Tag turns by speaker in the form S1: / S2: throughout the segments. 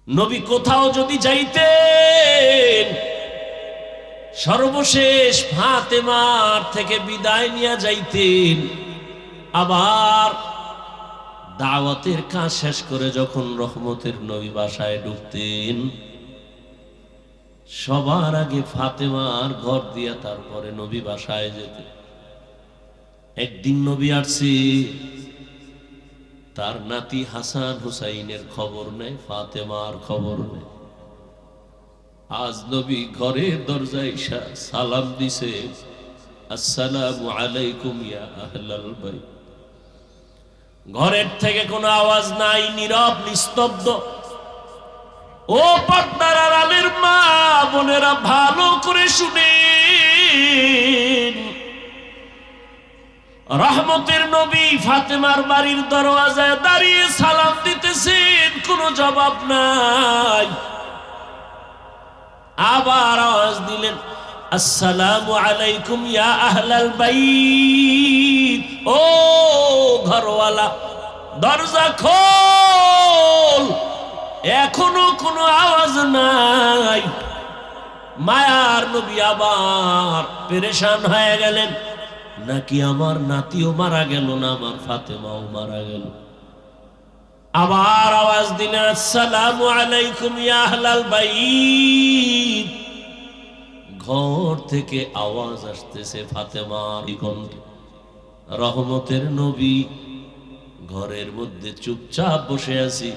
S1: নবী কোথাও যদি যাইতেন সর্বশেষ ফাতেমার থেকে বিদায় নিয়ে যাইতেন, আবার দাওয়াতের কাজ শেষ করে যখন রহমতের নবী বাসায় ঢুকতেন সবার আগে ফাতেমার ঘর দিয়া তারপরে নবী বাসায় যেতেন। একদিন নবী আসছে, তার নাতি হাসান হুসাইনের খবর নেই, ফাতেমার খবর নেই। আজ নবী ঘরের দরজায় সালাম দিছে, আসসালামু আলাইকুম ইয়া আহলাল বাইত। ঘরের থেকে কোনো আওয়াজ নাই, নীরব নিস্তব্ধ। ও পর্দার আড়ালের মা বোনেরা ভালো করে শুনেন, রহমতের নবী ফাতেমার বাড়ির দরওয়াজায় দাঁড়িয়ে সালাম দিতেছেন, কোনো জবাব নাই। আবার আওয়াজ দিলেন, আসসালামু আলাইকুম ইয়া আহলাল বাইত। ও ঘরওয়ালা, দরজা খোল। এখনো কোনো আওয়াজ নাই। মায়ার নবী আবার পেরেশান হয়ে গেলেন, নাকি আমার নাতিও মারা গেল, না আমার ফাতেমাও মারা গেল। আবার আওয়াজ দিলেন, আসসালামু আলাইকুম ইয়া আহলাল বাইত। ঘর থেকে আওয়াজ আসতেছে ফাতেমার কণ্ঠে। রহমতের নবী, ঘরের মধ্যে চুপচাপ বসে আছি,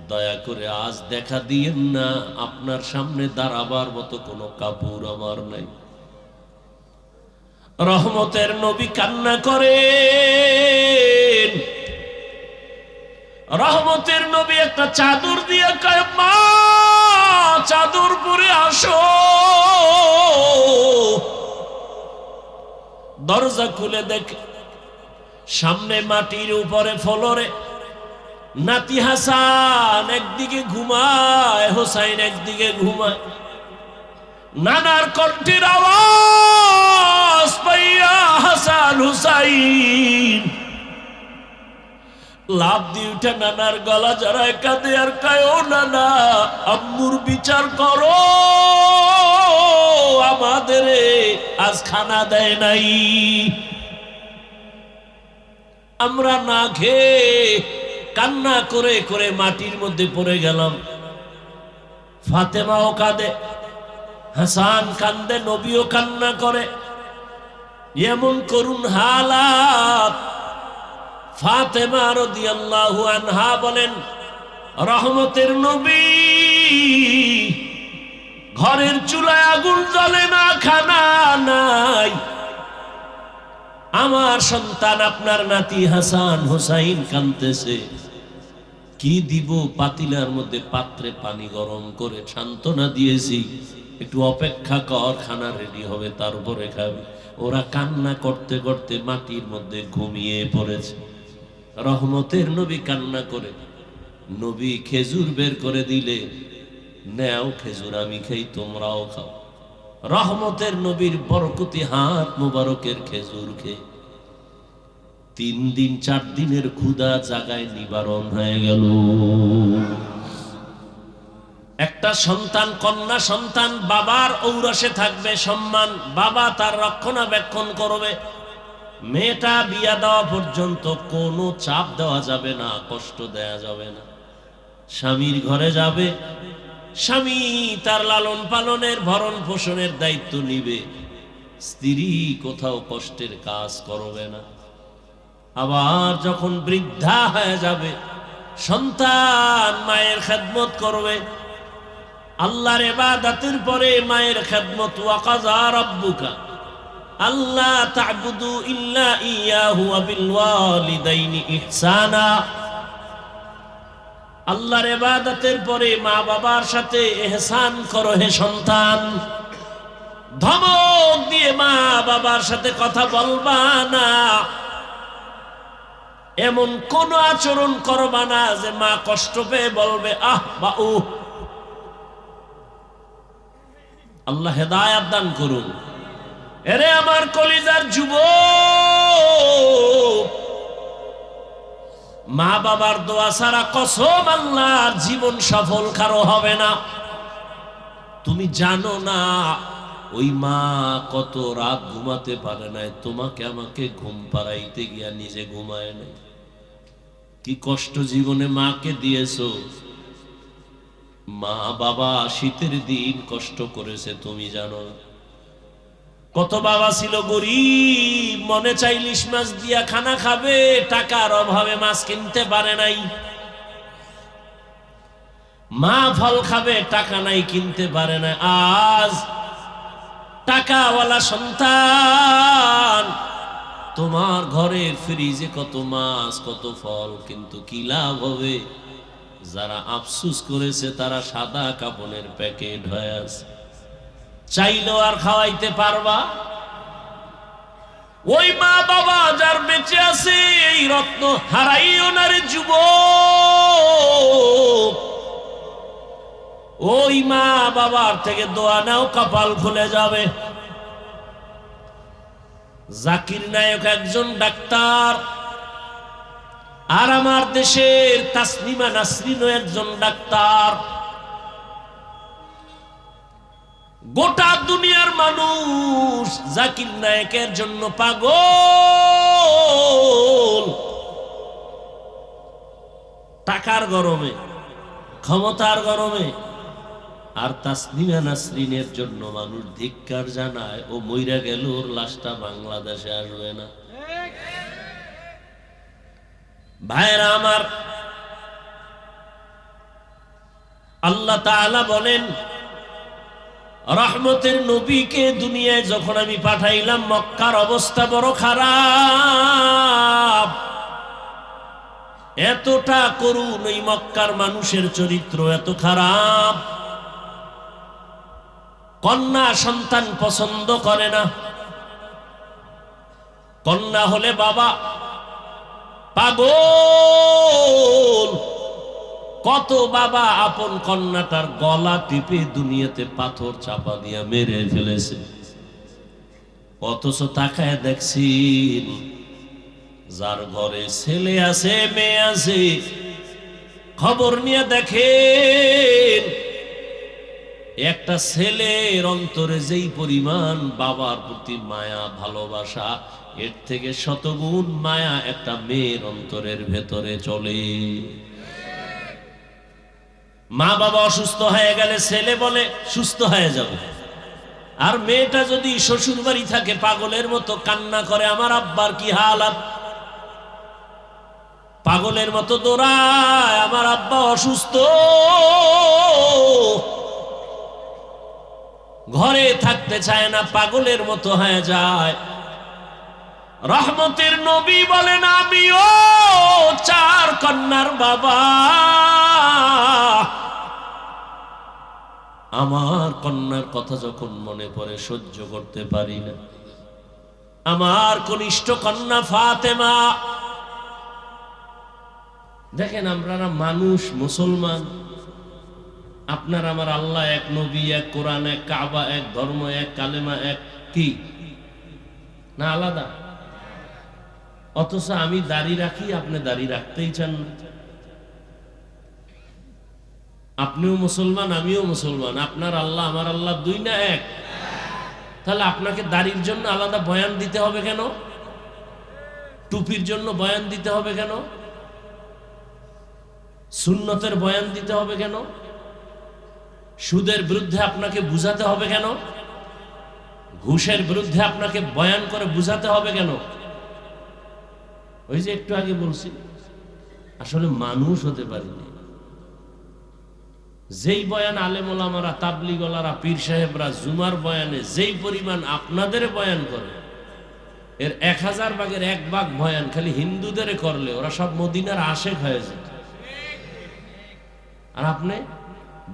S1: দয়া করে আজ দেখা দিয়েন না, আপনার সামনে দাঁড়াবার মতো কোনো কাপড় আমার নাই। রহমতের নবী কান্না করেন। রহমতের নবী একটা চাদর দিয়ে কয়, মা চাদর পরে আসো। দরজা খুলে দেখে সামনে মাটির উপরে ফ্লোরে নাতি হাসান একদিকে ঘুমায়, হোসাইন একদিকে ঘুমায়। নানার কণ্ঠের আওয়াজ পাইয়া হাসান হুসাইন লাভ দিয়ে উঠে নানার গলা জড়ায় কাঁদে আর কয়, ও নানা, আম্মুর বিচার করো, আমাদের আজ খানা দেয় নাই, আমরা না খেয়ে কান্না করে করে মাটির মধ্যে পড়ে গেলাম। ফাতেমাও কাঁদে, হাসান কান্দে, নবীও কান্না করে। এমন করুন হালাত। ফাতেমা রাদিয়াল্লাহু আনহা বলেন, রহমতের নবী ঘরের চুলায় আগুন জ্বলে না, খানা নাই। আমার সন্তান আপনার নাতি হাসান হুসাইন কাঁদতেছে, কি দিব? পাতিলার মধ্যে পাত্রে পানি গরম করে সান্ত্বনা দিয়েছি, একটু অপেক্ষা কর, খানা রেডি হবে তারপরে খাবে। ওরা কান্না করতে করতে মাটির মধ্যে ঘুমিয়ে পড়েছে। রহমতের নবী কান্না করে, নবী খেজুর বের করে দিলে, নেও খেজুর, আমি খাই, তোমরাও খাও। রহমতের নবীর বরকতি হাত মুবারকের খেজুর খেয়ে 3 দিন 4 দিনের ক্ষুধা জাগায় নিবারণ হয়ে গেল। একটা সন্তান, কন্যা সন্তান বাবার ঔরসে থাকবে, সম্মান, বাবা তার রক্ষণাবেক্ষণ করবে। মেয়েটা বিয়া দেওয়া পর্যন্ত কোনো চাপ দেওয়া যাবে না, কষ্ট দেয়া যাবে না। স্বামীর ঘরে যাবে, স্বামী তার লালন পালনের ভরণ পোষণের দায়িত্ব নিবে, স্ত্রী কোথাও কষ্টের কাজ করবে না। আবার যখন বৃদ্ধা হয়ে যাবে, সন্তান মায়ের খেদমত করবে। আল্লাহর ইবাদতের পরে মায়ের খেদমত। ওয়া কাযা রাব্বুকা আল্লা তা'বুদু ইল্লা ইয়াহু ওয়া বিল ওয়ালিদাইনি ইহসানা। আল্লাহর ইবাদতের পরে মা বাবার সাথে ইহসান করো হে সন্তান। ধমক দিয়ে মা বাবার সাথে কথা বলবা না, এমন কোন আচরণ করবা না যে মা কষ্ট পেয়ে বলবে আহ বা উহ। আল্লাহ হেদায়েত দান করুন। এরে আমার কলিজার যুবক, মা বাবার দোয়া ছাড়া কসম আল্লাহর জীবন সফল কারো হবে না। তুমি জানো না ওই মা কত রাত ঘুমাতে পারে নাই, তোমাকে আমাকে ঘুম পাড়াইতে গিয়া নিজে ঘুমায় নাই। কি কষ্ট জীবনে মাকে দিয়েছো। মা বাবা শীতের দিন কষ্ট করেছে তুমি জানো। কত বাবা ছিল গরিব, মনে চাই ইলিশ মাছ দিয়া খানা খাবে, টাকার অভাবে মাছ কিনতে পারে নাই। মা ফল খাবে, টাকা নাই কিনতে পারে না। আজ টাকাওয়ালা সন্তান, তোমার ঘরের ফ্রিজে কত মাছ কত ফল, কিন্তু কি লাভ হবে? যারা আফসুস করেছে তারা সাদা কাপড়ের প্যাকেট হয়ে আছে। চাইলেও আর খাওয়াইতে পারবা? ওই মা বাবা যার বেঁচে আছে, এই রত্ন হারাইও না রে যুবক। ওই মা বাবার থেকে দোয়া নাও, কপাল খুলে যাবে। জাকির নায়ক একজন ডাক্তার, আর আমার দেশের তাসনিমা নাসরিনও একজন ডাক্তার। গোটা দুনিয়ার মানুষ জাকির নায়কের জন্য পাগল। টাকার গরমে, ক্ষমতার গরমে। আর তাসনিমা নাসরিনের জন্য মানুষ ধিক্কার জানায়। ও মইরা গেল, ওর লাশটা বাংলাদেশে আসবে না। ভাইরা আমার, আল্লাহ তাআলা বলেন, রহমতের নবীকে দুনিয়ায় যখন আমি পাঠাইলাম, মক্কার অবস্থা বড় খারাপ। এতটা করুণ ওই মক্কার মানুষের চরিত্র, এত খারাপ। কন্যা সন্তান পছন্দ করে না। কন্যা হলে বাবা পাগল। কত বাবা আপন কন্যাটার গলা টিপে দুনিয়াতে পাথর চাপা দিয়া মেরে ফেলেছে। অথচ তাকায় দেখছেন, যার ঘরে ছেলে আছে মেয়ে আছে, খবর নিয়ে দেখেন একটা ছেলের অন্তরে যেই পরিমাণ বাবার প্রতি মায়া ভালোবাসা, এর থেকে শতগুণ মায়া একটা মেয়ের অন্তরের ভেতরে চলে। মা বাবা অসুস্থ হয়ে গেলে ছেলে বলে সুস্থ হয়ে যাবে, আর মেয়েটা যদি শ্বশুর বাড়ি থাকে পাগলের মতো কান্না করে, আমার আব্বার কি হালাত। পাগলের মতো দৌড়ায়, আমার আব্বা অসুস্থ। ঘরে থাকতে চায় না, পাগলের মতো হয়ে যায়। রহমতের নবী বলেন, আমিও 4 কন্যার বাবা। আমার কন্যার কথা যখন মনে পড়ে সহ্য করতে পারি না। আমার কনিষ্ঠ কন্যা ফাতেমা। দেখেন, আমরা মানুষ, মুসলমান, আপনার আমার আল্লাহ এক, নবী এক, কোরআন এক, কাবা এক, ধর্ম এক, কালেমা এক, কি না আলাদা? অথচ আমি দাড়ি রাখি, আপনি দাড়ি রাখতেই চান না। আপনিও মুসলমান, আমিও মুসলমান। আপনার আল্লাহ আমার আল্লাহ 2 না 1? তাহলে আপনাকে দাড়ির জন্য আলাদা বয়ান দিতে হবে কেন? টুপির জন্য বয়ান দিতে হবে কেন? সুন্নতের বয়ান দিতে হবে কেন? সুদের বিরুদ্ধে আপনাকে বুঝাতে হবে কেন? ঘুষের বিরুদ্ধে আপনাকে বয়ান করে বুঝাতে হবে কেন? ওই যে একটু আগে বলছি, আসলে মানুষ হতে পারিনি। যেই বয়ান আলেম ওলামারা, তাবলীগ ওয়ালারা, পীর সাহেবরা জুমার বয়ানে যেই পরিমাণ আপনাদের বয়ান করে, এর 1000 ভাগের 1 ভাগ বয়ান খালি হিন্দুদের করলে ওরা সব মদিনার আশেক হয়ে যেত। আর আপনি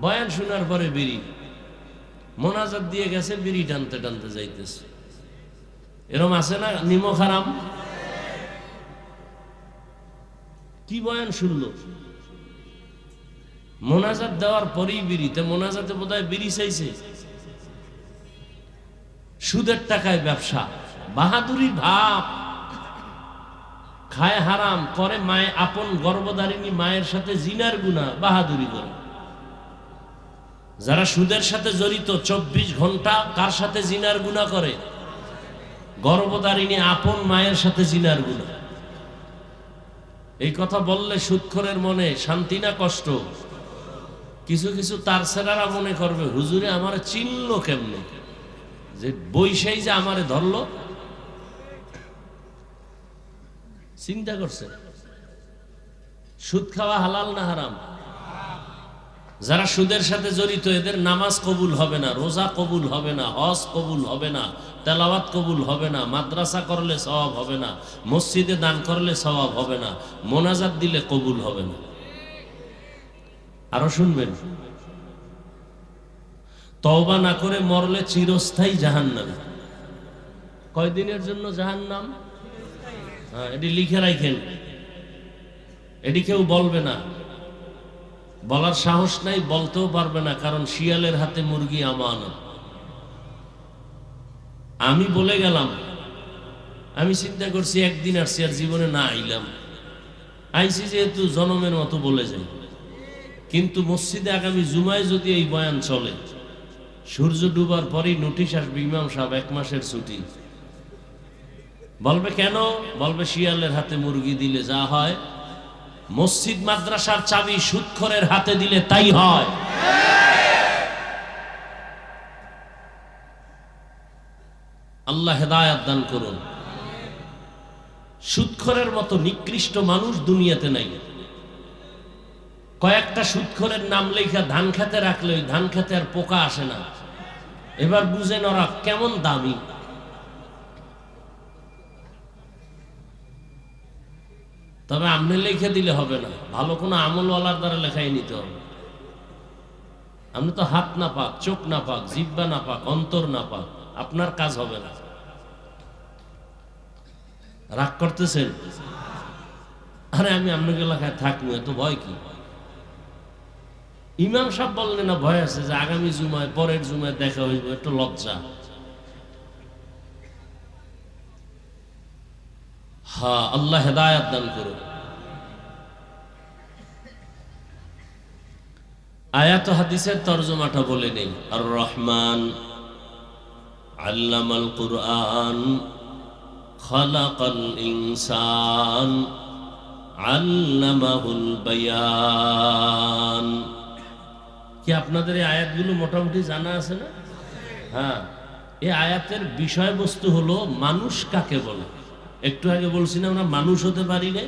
S1: বয়ান শোনার পরে বিড়ি মোনাজাত দিয়ে গেছে, বিড়ি টানতে টানতে যাইতেছে। এরম আছে না নিমক হারাম? কি বয়ান শুনলো? মোনাজাত দেওয়ার পরেই বিড়িতে, মোনাজাতে বোধহয় বিড়ি চাইছে। সুদের টাকায় ব্যবসা, বাহাদুরি ভাব। খায় হারাম, করে মায়ে আপন গর্ভধারিণী মায়ের সাথে জিনার গুনাহ, বাহাদুরি করে। যারা সুদের সাথে জড়িত 24 ঘন্টা কার সাথে জিনার গুনাহ করে? গর্ভধারিণী আপন মায়ের সাথে জিনার গুনাহ। এই কথা বললে সুদখোরের মনে শান্তি না কষ্ট? কিছু কিছু তার ছেলেরা মনে করবে, হুজুরে আমারে চিনলো কেমনে, যে বৈশাই যে আমারে ধরলো। চিন্তা করছে সুদ খাওয়া হালাল না হারাম? যারা সুদের সাথে জড়িত এদের নামাজ কবুল হবে না, রোজা কবুল হবে না, হজ কবুল হবে না, তেলাওয়াত কবুল হবে না, মাদ্রাসা করলে সওয়াব হবে না, মসজিদে দান করলে সওয়াব হবে না, মোনাজাত দিলে কবুল হবে না। আরো শুনবেন, তওবা না করে মরলে চিরস্থায়ী জাহান্নাম। কয়দিনের জন্য জাহান্নাম? হ্যাঁ, এটি লিখে রাখেন, এটি কেউ বলবে না, বলার সাহস নাই, বলতেও পারবে না, কারণ শিয়ালের হাতে মুরগি আমানত। আমি বলে গেলাম, আমি চিন্তা করছি একদিন আসছি আর জীবনে না আইলাম, আইসি যেহেতু জনমের মতো বলে যাই। কিন্তু মসজিদে আগামী জুমায় যদি এই বয়ান চলে, সূর্য ডুবার পরেই নোটিশ আসবে, ইমাম সাহেব 1 মাসের ছুটি। বলবে কেন? বলবে শিয়ালের হাতে মুরগি দিলে যা হয়, মসজিদ মাদ্রাসার চাবি সুদখোরের হাতে দিলে তাই হয়। আল্লাহ হেদায়েত দান করুন। সুদখোরের মতো নিকৃষ্ট মানুষ দুনিয়াতে নাই। কয়েকটা সুদখোরের নাম লেখা ধান খেতে রাখলে ওই ধান খেতে আর পোকা আসে না। এবার বুঝেন ওরা কেমন দামি। তবে আপনি লিখে দিলে হবে না, ভালো কোনো আমলওয়ালার দ্বারা লেখাই নিতে হবে। আপনি তো হাত না পাক, চোখ না পাক, জিহ্বা না পাক, অন্তর না পাক, আপনার কাজ হবে না। রাগ করতেছেন? আরে আমি আপনাকে এলাকায় থাকবো, এত ভয় কি? ইমাম সাহেব বললেন না ভয় আছে যে আগামী জুমায় পরের জুমায় দেখা হইব, একটু লজ্জা। হ্যাঁ, আল্লাহ হেদায়েত দান করুন। আয়াত হাদিসের তরজমাটা বলে নেই। আর রহমান আল্লামাল কুরআন খালাকাল ইনসান আল্লামাহুল বায়ান। কি আপনাদের এই আয়াতগুলো মোটামুটি জানা আছে না? হ্যাঁ, এই আয়াতের বিষয়বস্তু হলো মানুষ কাকে বলে। একটু আগে বলছি না আমরা মানুষ হতে পারি না।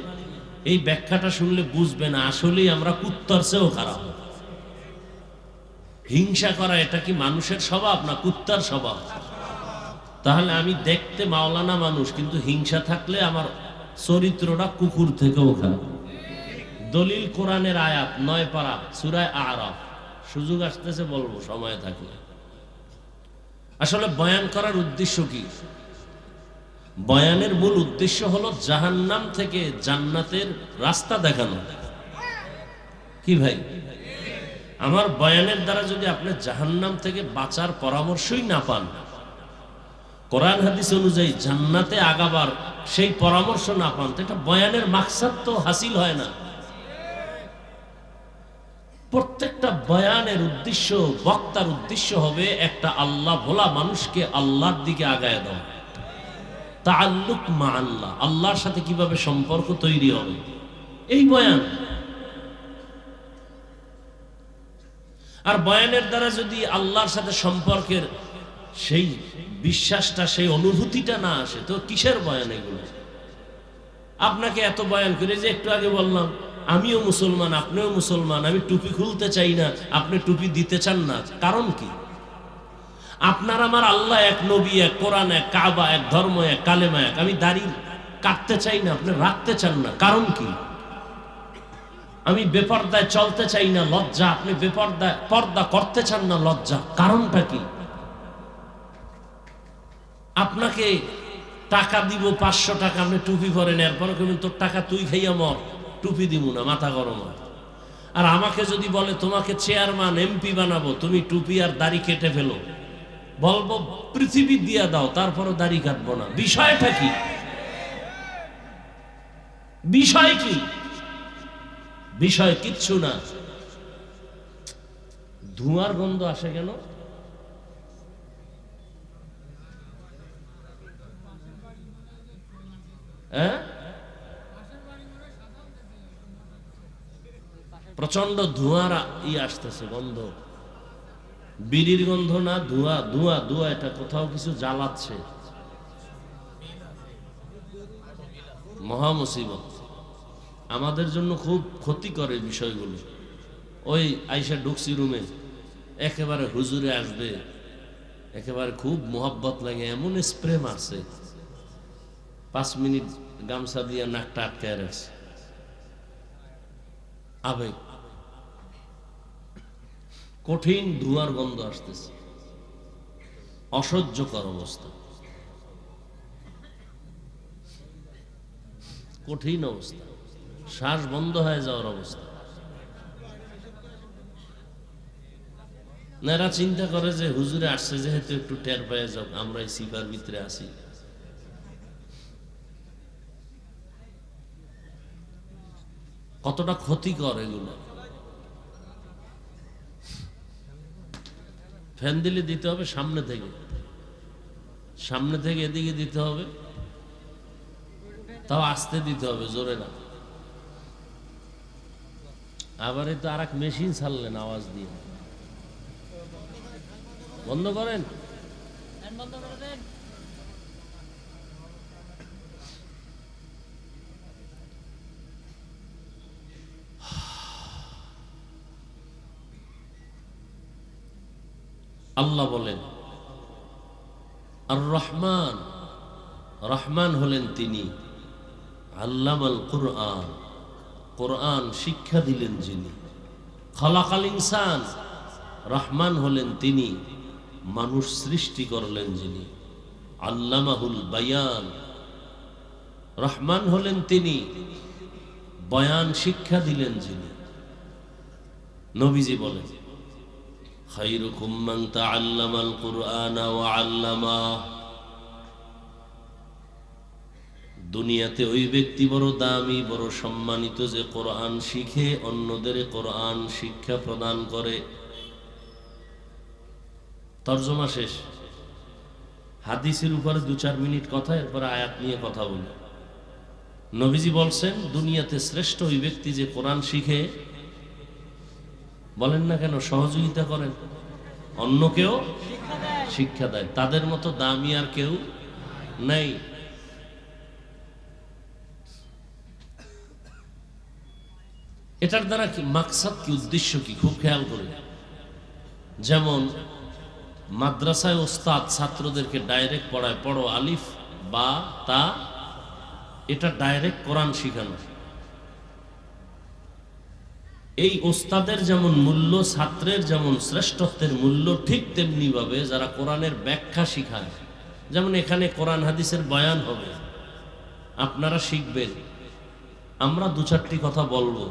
S1: এই ব্যাখ্যাটা শুনলে বুঝবে না আসলেই আমরা কুত্তার চেয়েও খারাপ। হিংসা করা এটা কি মানুষের স্বভাব না কুত্তার স্বভাব? তাহলে আমি দেখতে মাওলানা মানুষ, কিন্তু হিংসা থাকলে আমার চরিত্রটা কুকুর থেকেও খারাপ। দলিল কোরআনের আয়াত 9 পারা সূরা আরাফ। সুযোগ আসতেছে বলবো, সময় থাকলে। আসলে বয়ান করার উদ্দেশ্য কি? বয়ানের মূল উদ্দেশ্য হলো জাহান্নাম থেকে জান্নাতের রাস্তা দেখানো। কি ভাই, আমার বয়ানের দ্বারা যদি আপনি জাহান্নাম থেকে বাঁচার পরামর্শই না পান, কোরআন হাদিস অনুযায়ী জান্নাতে আগাবার সেই পরামর্শ না পান, তো এটা বয়ানের মাকসাদ তো হাসিল হয় না। প্রত্যেকটা বয়ানের উদ্দেশ্য, বক্তার উদ্দেশ্য হবে একটা আল্লাহ ভোলা মানুষকে আল্লাহর দিকে আগায় দেওয়া। তাআল্লুক মা আল্লাহ, আল্লাহর সাথে কিভাবে সম্পর্ক তৈরি হবে, এই বয়ান। আর বয়ানের দ্বারা যদি আল্লাহর সাথে সম্পর্কের সেই বিশ্বাসটা, সেই অনুভূতিটা না আসে, তো কিসের বয়ান এগুলো? আপনাকে এত বয়ান করে, যে একটু আগে বললাম আমিও মুসলমান, আপনিও মুসলমান, আমি টুপি খুলতে চাই না, আপনি টুপি দিতে চান না, কারণ কি? আপনার আমার আল্লাহ এক, নবী এক, কোরআন এক, কাবা এক, ধর্ম এক, কালেমা এক। আমি দাড়ি কাটতে চাই না, আপনি রাখতে চান না, কারণ কি? আমি বেপর্দায় চলতে চাই না, লজ্জা, আপনি বেপর্দায় পর্দা করতে চান না, লজ্জা, কারণটা কি? আপনাকে টাকা দিব 500 টাকা, আপনি টুপি পরেন, এরপরে কেমন তোর টাকা তুই খাইয়া মর, টুপি দিব না, মাথা গরম হয়। আর আমাকে যদি বলে তোমাকে চেয়ারম্যান এমপি বানাবো, তুমি টুপি আর দাড়ি কেটে ফেলো, বলবো পৃথিবী দিয়া দাও, তারপরও দাড়ি কাটবো না। বিষয়টা কি? বিষয় কি? বিষয় কিচ্ছু না। ধোঁয়ার গন্ধ আসে কেন? হ্যাঁ, প্রচন্ড ধোঁয়ার আসতেছে গন্ধ। বিড়ির গন্ধ না, ধোঁয়া ধোঁয়া ধোঁয়া। এটা কোথাও কিছু জ্বালাচ্ছে, মহা মুসিবত। আমাদের জন্য খুব ক্ষতি করে বিষয়গুলো। ওই আইসা ঢুকছি রুমে, একেবারে হুজুরে আসবে, একেবারে খুব মোহাব্বত লাগে, এমন স্প্রে মারছে, 5 মিনিট গামছা দিয়ে নাকটা আটকায় রাখছে। আবেগ, কঠিন ধোঁয়ার গন্ধ আসতেছে, অসহ্যকর অবস্থা, কঠিন অবস্থা, শ্বাস বন্ধ হয়ে যাওয়ার অবস্থা। এরা চিন্তা করে যে হুজুরে আসছে যেহেতু একটু টের পেয়ে যাও, আমরা এই সিপার ভিতরে আছি। কতটা ক্ষতিকর এগুলো। ফ্যান দিলে দিতে হবে সামনে থেকে, সামনে থেকে এদিকে দিতে হবে, তাও আস্তে দিতে হবে, জোরে না। আবার এই তো আর এক মেশিন ছাড়লেন আওয়াজ দিয়ে, বন্ধ করেন। আল্লাহ বলেন আর রহমান, রহমান হলেন তিনি, আল্লামাল কুরআন, কোরআন শিক্ষা দিলেন যিনি, খালাকাল ইনসান, রহমান হলেন তিনি, মানুষ সৃষ্টি করলেন যিনি, আল্লামাহুল বায়ান, রহমান হলেন তিনি, বয়ান শিক্ষা দিলেন যিনি। নবীজি বলেন খায়রুকুম মান তাআল্লামাল কুরআনা ওয়া আল্লামাহ, দুনিয়াতে ওই ব্যক্তি বড় দামি, বড় সম্মানিত যে কোরআন শিখে অন্যদের কোরআন শিক্ষা প্রদান করে। তরজমা শেষ। হাদিসের উপরে 2-4 মিনিট কথা, এরপরে আয়াত নিয়ে কথা বলি। নবীজি বলছেন দুনিয়াতে শ্রেষ্ঠ ওই ব্যক্তি যে কোরআন শিখে, বলেন না কেন, সহযোগিতা করেন, অন্যকেও শিক্ষা দেয়। তাদের মতো দামি আর কেউ নাই। এটার দ্বারা কি মাকসাদ, কি উদ্দেশ্য, কি খুব খেয়াল করে। যেমন মাদ্রাসায় ওস্তাদ ছাত্রদেরকে ডাইরেক্ট পড়ায়, পড়ো আলিফ বা তা, এটা ডাইরেক্ট কোরআন শিখানো। এই ওস্তাদের যেমন মূল্য, ছাত্রের যেমন শ্রেষ্ঠত্বের মূল্য, ঠিক তেমনি ভাবে যারা কোরআনের ব্যাখ্যা শিখায়, যেমন এখানে কোরআন হাদিসের বয়ান হবে, আপনারা শিখবেন, আমরা 2-4টি কথা বলবো,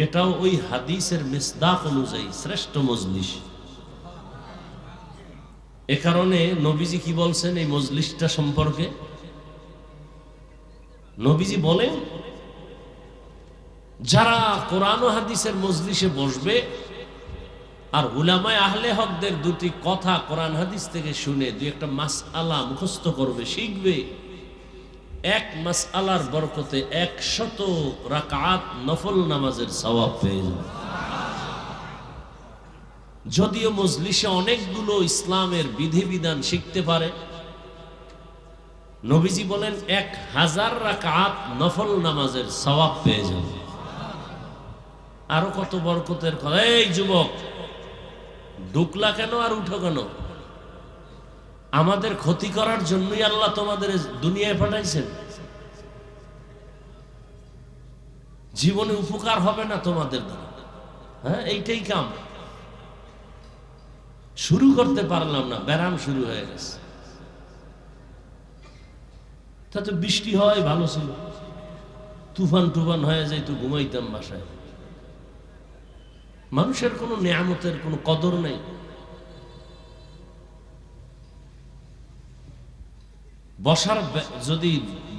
S1: এটাও ওই হাদিসের মিসদাক অনুযায়ী শ্রেষ্ঠ মজলিস। এ কারণে নবীজি কি বলছেন এই মজলিসটা সম্পর্কে? নবীজি বলেন যারা কোরআন ও হাদিসের মজলিসে বসবে আর উলামায়ে আহলে হকদের 2টি কথা কোরআন হাদিস থেকে শুনে 2-একটা মাসআলা মুখস্থ করবে, শিখবে, এক মাসআলার বরকতে 100 রাকাত নফল নামাজের সওয়াব পেয়ে যাবে। যদিও মজলিসে অনেকগুলো ইসলামের বিধিবিধান শিখতে পারে, নবীজি বলেন 1000 রাকাত নফল নামাজের সওয়াব পেয়ে যাবে। আরো কত বরকতের কথা। এই যুবক, ঢুকলা কেন আর উঠো কেন? আমাদের ক্ষতি করার জন্যই আল্লাহ তোমাদের দুনিয়ায় পাঠাইছেন। জীবনে উপকার হবে না তোমাদের দ্বারা, হ্যাঁ, এইটাই কাম। শুরু করতে পারলাম না, ব্যারাম শুরু হয়ে গেছে। তাতে বৃষ্টি হয় ভালো ছিল, তুফান টুফান হয়ে যায় তো ঘুমাইতাম বাসায়। মানুষের কোনো নেয়ামতের কোনো কদর নেই। বসার যদি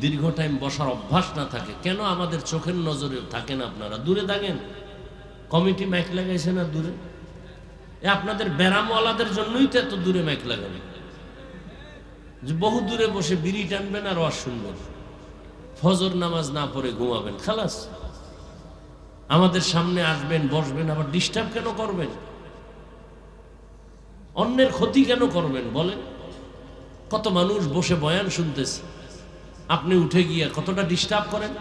S1: দীর্ঘ টাইম বসার অভ্যাস না থাকে, কেন আমাদের চোখের নজরে থাকেন? আপনারা দূরে থাকেন, কমিটি মাইক লাগাইছে না দূরে? আপনাদের ব্যারামওয়ালাদের জন্যই তো এত দূরে মাইক লাগাবে, যে বহু দূরে বসে বিড়ি টানবেন আর ওয়াজ শুনবেন, ফজর নামাজ না পড়ে ঘুমাবেন, খালাস। আমাদের সামনে আসবেন, বসবেন, আবার ডিস্টার্ব কেন করবেন? অন্যের ক্ষতি কেন করবেন বলেন? কত মানুষ বসে বয়ান শুনতেছে, আপনি উঠে গিয়ে কতটা ডিস্টার্ব করেন।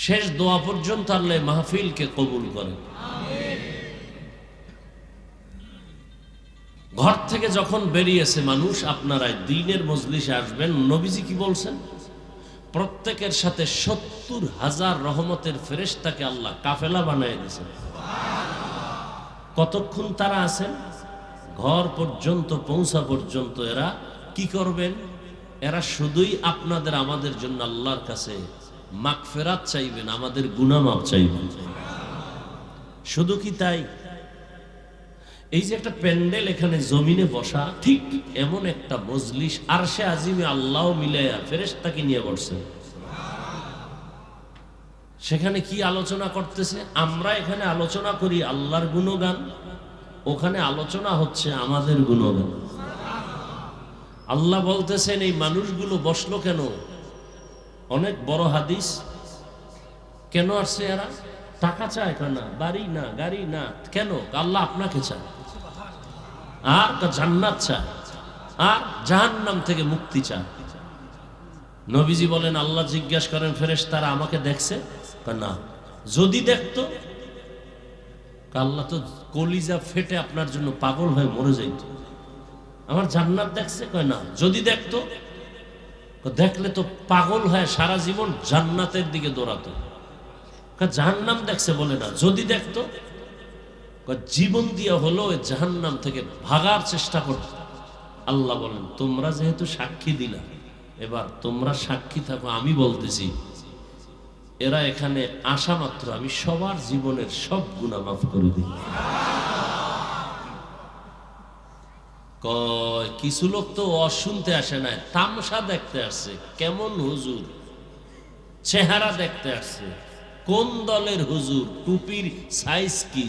S1: শেষ দোয়া পর্যন্ত আল্লাহ মাহফিলকে কবুল করেন। ঘর থেকে যখন বেরিয়েছে মানুষ, আপনারা দ্বীনের মজলিসে আসবেন। নবীজি কি বলছেন? প্রত্যেকের সাথে 70,000 রহমতের ফেরেশতাকে আল্লাহ কাফেলা বানিয়ে দিয়েছেন। কতক্ষণ তারা আছেন? ঘর পর্যন্ত পৌঁছা পর্যন্ত। এরা কি করবেন? এরা শুধুই আপনাদের আমাদের জন্য আল্লাহর কাছে মাগফিরাত চাইবেন, আমাদের গুনাহ মাফ চাইবেন। শুধু কি তাই? এই যে একটা প্যান্ডেল এখানে জমিনে বসা, ঠিক এমন একটা মজলিস আরশে আজিমে আল্লাহ মিলাইয়া ফেরেশতাকে নিয়ে বসছেন। সেখানে কি আলোচনা করতেছে? আমরা এখানে আলোচনা করি আল্লাহর গুণগান, ওখানে আলোচনা হচ্ছে আমাদের গুণগান। আল্লাহ বলতেছেন এই মানুষগুলো বসলো কেন? অনেক বড় হাদিস। কেন আসছে এরা? টাকা চায় কেন? বাড়ি না, গাড়ি না, কেন? আল্লাহ আপনাকে চায়, আর জান্নাত চায়, আর জাহান্নাম থেকে মুক্তি চায়। নবীজি বলেন, আল্লাহ জিজ্ঞাসা করেন ফেরেশতারা আমাকে দেখছে? না। যদি দেখতো? আল্লাহ তো কলিজা ফেটে আপনার জন্য পাগল হয়ে মরে যাইত। আমার জান্নাত দেখছে? কয় না। যদি দেখতো? দেখলে তো পাগল হয়ে সারা জীবন জান্নাতের দিকে দৌড়াতো। জাহান্নাম দেখছে? বলে না। যদি দেখতো? জীবন দিয়া হলো জাহান্নাম থেকে ভাগার চেষ্টা করত। আল্লাহ বলেন, তোমরা যেহেতু সাক্ষী দিলা, এবার তোমরা সাক্ষী থাকো। আমি বলতেছি এরা এখানে আসা মাত্র আমি সবার জীবনের সব গুনাহ মাফ করে দিই। কিছু লোক তো অশুনতে আসে না, তামসা দেখতে আসছে। কেমন হুজুর, চেহারা দেখতে আসছে, কোন দলের হুজুর, টুপির সাইজ কি,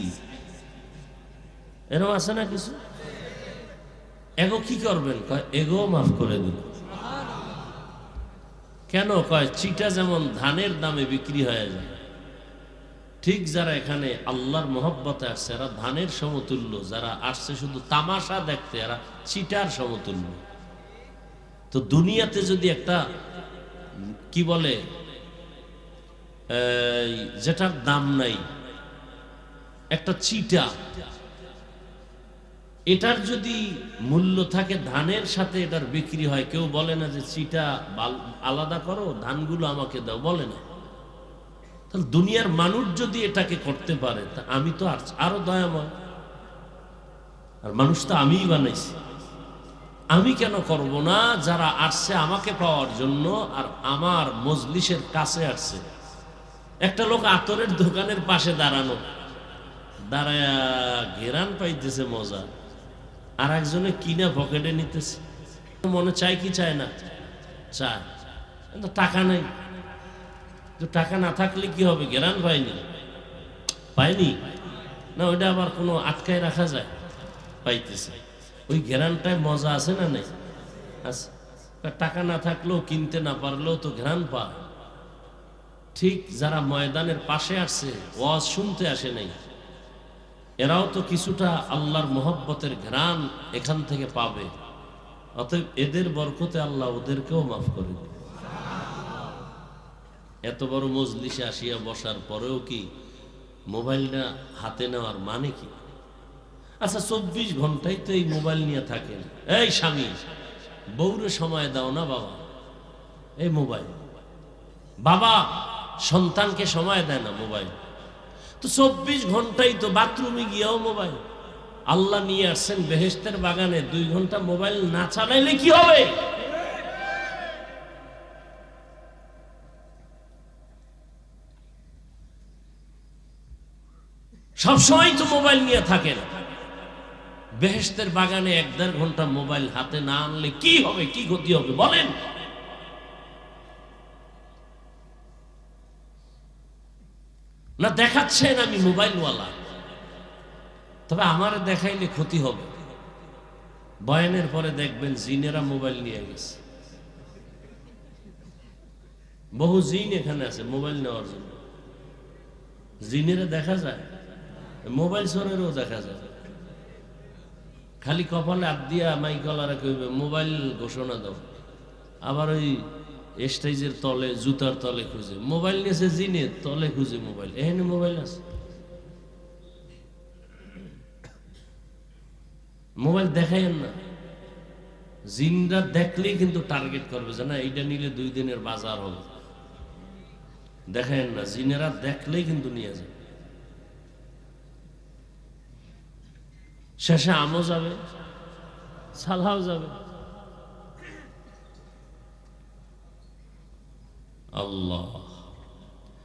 S1: এরকম আছে না কিছু? এগো কি করবেন? কয় এগো মাফ করে দিল। কেন? কয় চিটা যেমন ধানের দামে বিক্রি হয়ে যায়, ঠিক যারা এখানে আল্লাহর মহব্বতে আসছে এরা ধানের সমতুল্য, যারা আসছে শুধু তামাশা দেখতে এরা চিটার সমতুল্য। তো দুনিয়াতে যদি একটা কি বলে যেটার দাম নাই, একটা চিটা, এটার যদি মূল্য থাকে ধানের সাথে এটার বিক্রি হয়, কেউ বলে না যে চিটা আলাদা করো, ধানগুলো আমাকে দাও, বলে না। তাহলে দুনিয়ার মানুষ যদি এটাকে করতে পারে, তা আমি তো আরো দয়াময়। আর মানুষ তো আমিই বানাইছি, আমি কেন করব না? যারা আসছে আমাকে পাওয়ার জন্য আর আমার মজলিসের কাছে আসছে। একটা লোক আতরের দোকানের পাশে দাঁড়ানো, দাঁড়ায়া ঘেরান পাইতেছে মজা, আর একজনে কিনা পকেটে নিতেছে। মনে চায় কি চায় না? চায়। কিন্তু টাকা নাই। তো টাকা না থাকলে কি হবে? ঘেরান পায়নি, পায়নি না, ওইটা আবার কোনো আটকায় রাখা যায়? পাইতেছে। ওই ঘেরানটায় মজা আছে না নেই? আছে। টাকা না থাকলেও, কিনতে না পারলেও তো ঘেরান পায়। ঠিক যারা ময়দানের পাশে আসছে, ওয়াজ শুনতে আসে নাই, এরাও তো কিছুটা আল্লাহর মহব্বতের ঘ্রাণ এখান থেকে পাবে। অতএব এদের বরকতে আল্লাহ ওদেরকেও মাফ করে দেবে। এত বড় মজলিসে আসিয়া বসার পরেও কি মোবাইলটা হাতে নেওয়ার মানে কি? আচ্ছা, 24 ঘন্টাই তো এই মোবাইল নিয়ে থাকেন। এই স্বামী, বউরে সময় দাও না বাবা, এই মোবাইল। বাবা সন্তানকে সময় দেয় না, মোবাইল। তো 24 ঘন্টাই তো বাথরুমে গিয়েও মোবাইল। আল্লাহ নিয়ে আসছেন বেহেশতের বাগানে, 2 ঘন্টা মোবাইল না চালাইলে কি হবে? সবসময় তো মোবাইল নিয়ে থাকেন। বেহেশতের বাগানে 1-1.5 ঘন্টা মোবাইল হাতে না আনলে কি হবে, কি ক্ষতি হবে বলেন? না দেখাচ্ছেন আমি মোবাইলওয়ালা, তবে আমার দেখাইলে ক্ষতি হবে। বয়ানের পরে দেখবেন জিনেরা মোবাইল নিয়ে গেছে, বহু জিন এখানে আছে মোবাইল নেওয়ার জন্য। জিনেরা দেখা যায়, মোবাইল চোরেরও দেখা যায়। খালি কপালে হাত দিয়া মাইকলারা কইবে মোবাইল ঘোষণা দাও, আবার ওই স্টেজের তলে জুতার তলে খুঁজে মোবাইল নিয়েছে, জিনের তলে খুঁজে মোবাইল, এখানে মোবাইল আছে। মোবাইল দেখাইন না, জিনরা দেখলেই কিন্তু টার্গেট করবে যে না এইটা নিলে 2 দিনের বাজার হবে। দেখেন না, জিনেরা দেখলেই কিন্তু নিয়ে যায়। শেষে আমও যাবে, সালাও যাবে। আল্লাহ,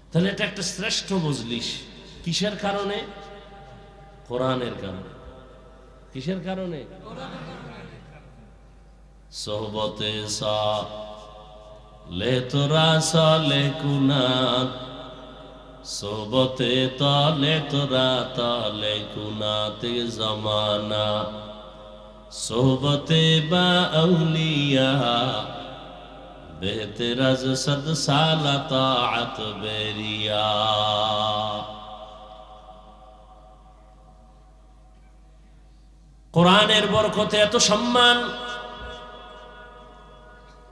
S1: তাহলে এটা একটা শ্রেষ্ঠ মজলিস। কিসের কারণে? কোরআনের কারণে। কিসের কারণে? সোহবতে সালে তোরা সালে কুনাত, সোহবতে তালে তোরা তালে কুনাতে জামানা, সোহবতে বা আউলিয়া বেহতেরাজ সদ সালা তাআত বেরিয়া। কোরআনের বরকতে এত সম্মান।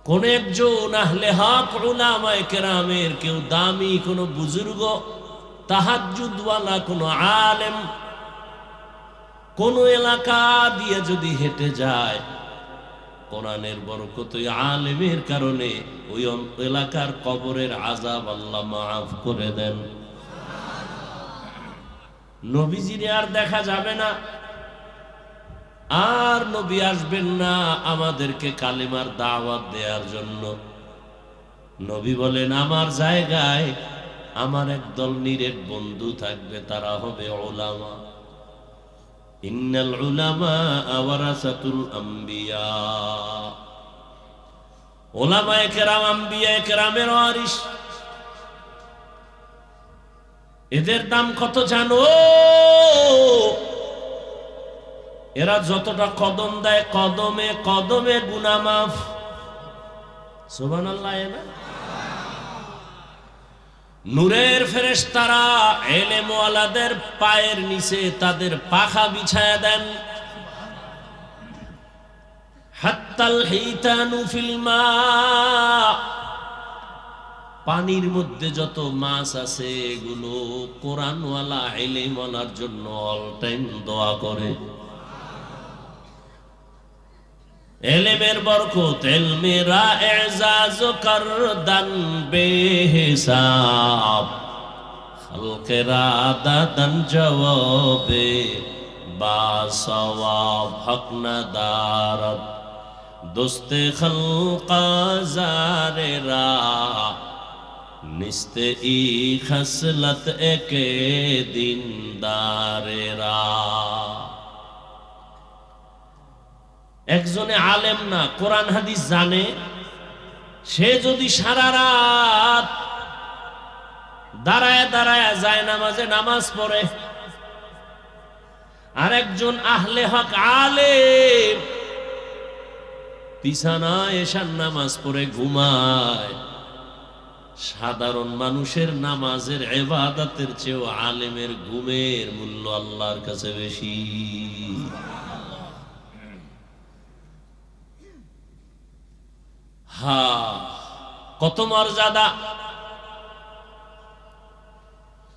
S1: কোন একজন আহলে হক উলামায়ে কেরামের কেউ দামি কোন বুজুর্গ, তাহাজ্জুদওয়ালা কোন আলেম কোন এলাকা দিয়ে যদি হেঁটে যায়, কোরআনের বরকত ওই আলেমের কারণে ওই এলাকার কবরের আযাব আল্লাহ মাফ করে দেন। নবীজিরে আর দেখা যাবে না, আর নবী আসবেন না আমাদেরকে কালেমার দাওয়াত দেওয়ার জন্য। নবী বলেন আমার জায়গায় আমার একদল নিরেট বন্ধু থাকবে, তারা হবে উলামা। ইন্নাল উলামা ওয়ারাসাতুল আম্বিয়া। উলামায়ে কেরাম আম্বিয়ায়ে কেরামের ওয়ারিস। এদের দাম কত জানো? এরা যতটা কদম দেয়, কদমে কদমে গুনাহ মাফ। সুবহানাল্লাহ। না নূরের ফেরেশতারা ইলম ওয়ালাদের পায়ের নিচে তাদের পাখা বিছায়া দেন। হাত্তাল হিতানু ফিল মা, পানির মধ্যে যত মাছ আছে এগুলো কোরআনওয়ালা ইলম ওয়ালার জন্য অল টাইম দোয়া করে। এলেমের বরকত, এলমেরা এজাজ করদান বেহিসাব, খালকেরা দাদান জওয়াবে বা সওয়াব, হক না দারত দোস্তে খলকা জারেরা, নিস্তে ই খসলত একে দিনদারেরা। একজনে আলেম না, কোরআন হাদিস জানে, সে যদি সারা রাত দাঁড়ায় দাঁড়ায় যায় নামাজে নামাজ পড়ে, আর একজন আহলে হক আলেম বিছানায় এশার নামাজ পড়ে ঘুমায়, সাধারণ মানুষের নামাজের ইবাদতের চেয়েও আলেমের ঘুমের মূল্য আল্লাহর কাছে বেশি। কত মর্যাদা!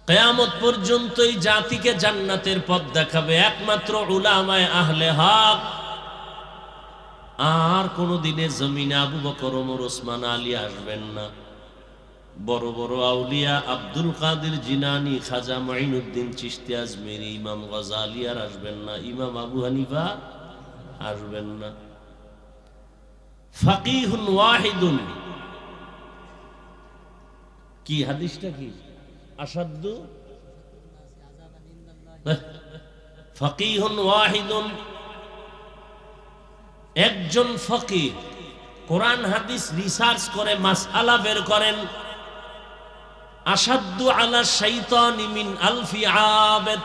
S1: কিয়ামত পর্যন্ত এই জাতিকে জান্নাতের পথ দেখাবে একমাত্র উলামায়ে আহলে হক। আর কোনদিনে জমিনে আবু বকর, ওমর, ওসমান, আলী আসবেন না। বড় বড় আউলিয়া আব্দুল কাদের জিলানী, খাজা মুঈনুদ্দিন চিশতি আজমেরি, ইমাম গজালি আর আসবেন না। ইমাম আবু হানিফা আসবেন না। ফাকিহুন ওয়াহিদুন, কি হাদিসটা কি? আসাদু ফাকিহুন ওয়াহিদুন একজন ফকিহ কোরআন হাদিস রিসার্চ করে মাসআলা বের করেন, আসাদ্দু আলা শাইতানি মিন আলফি আবেদ,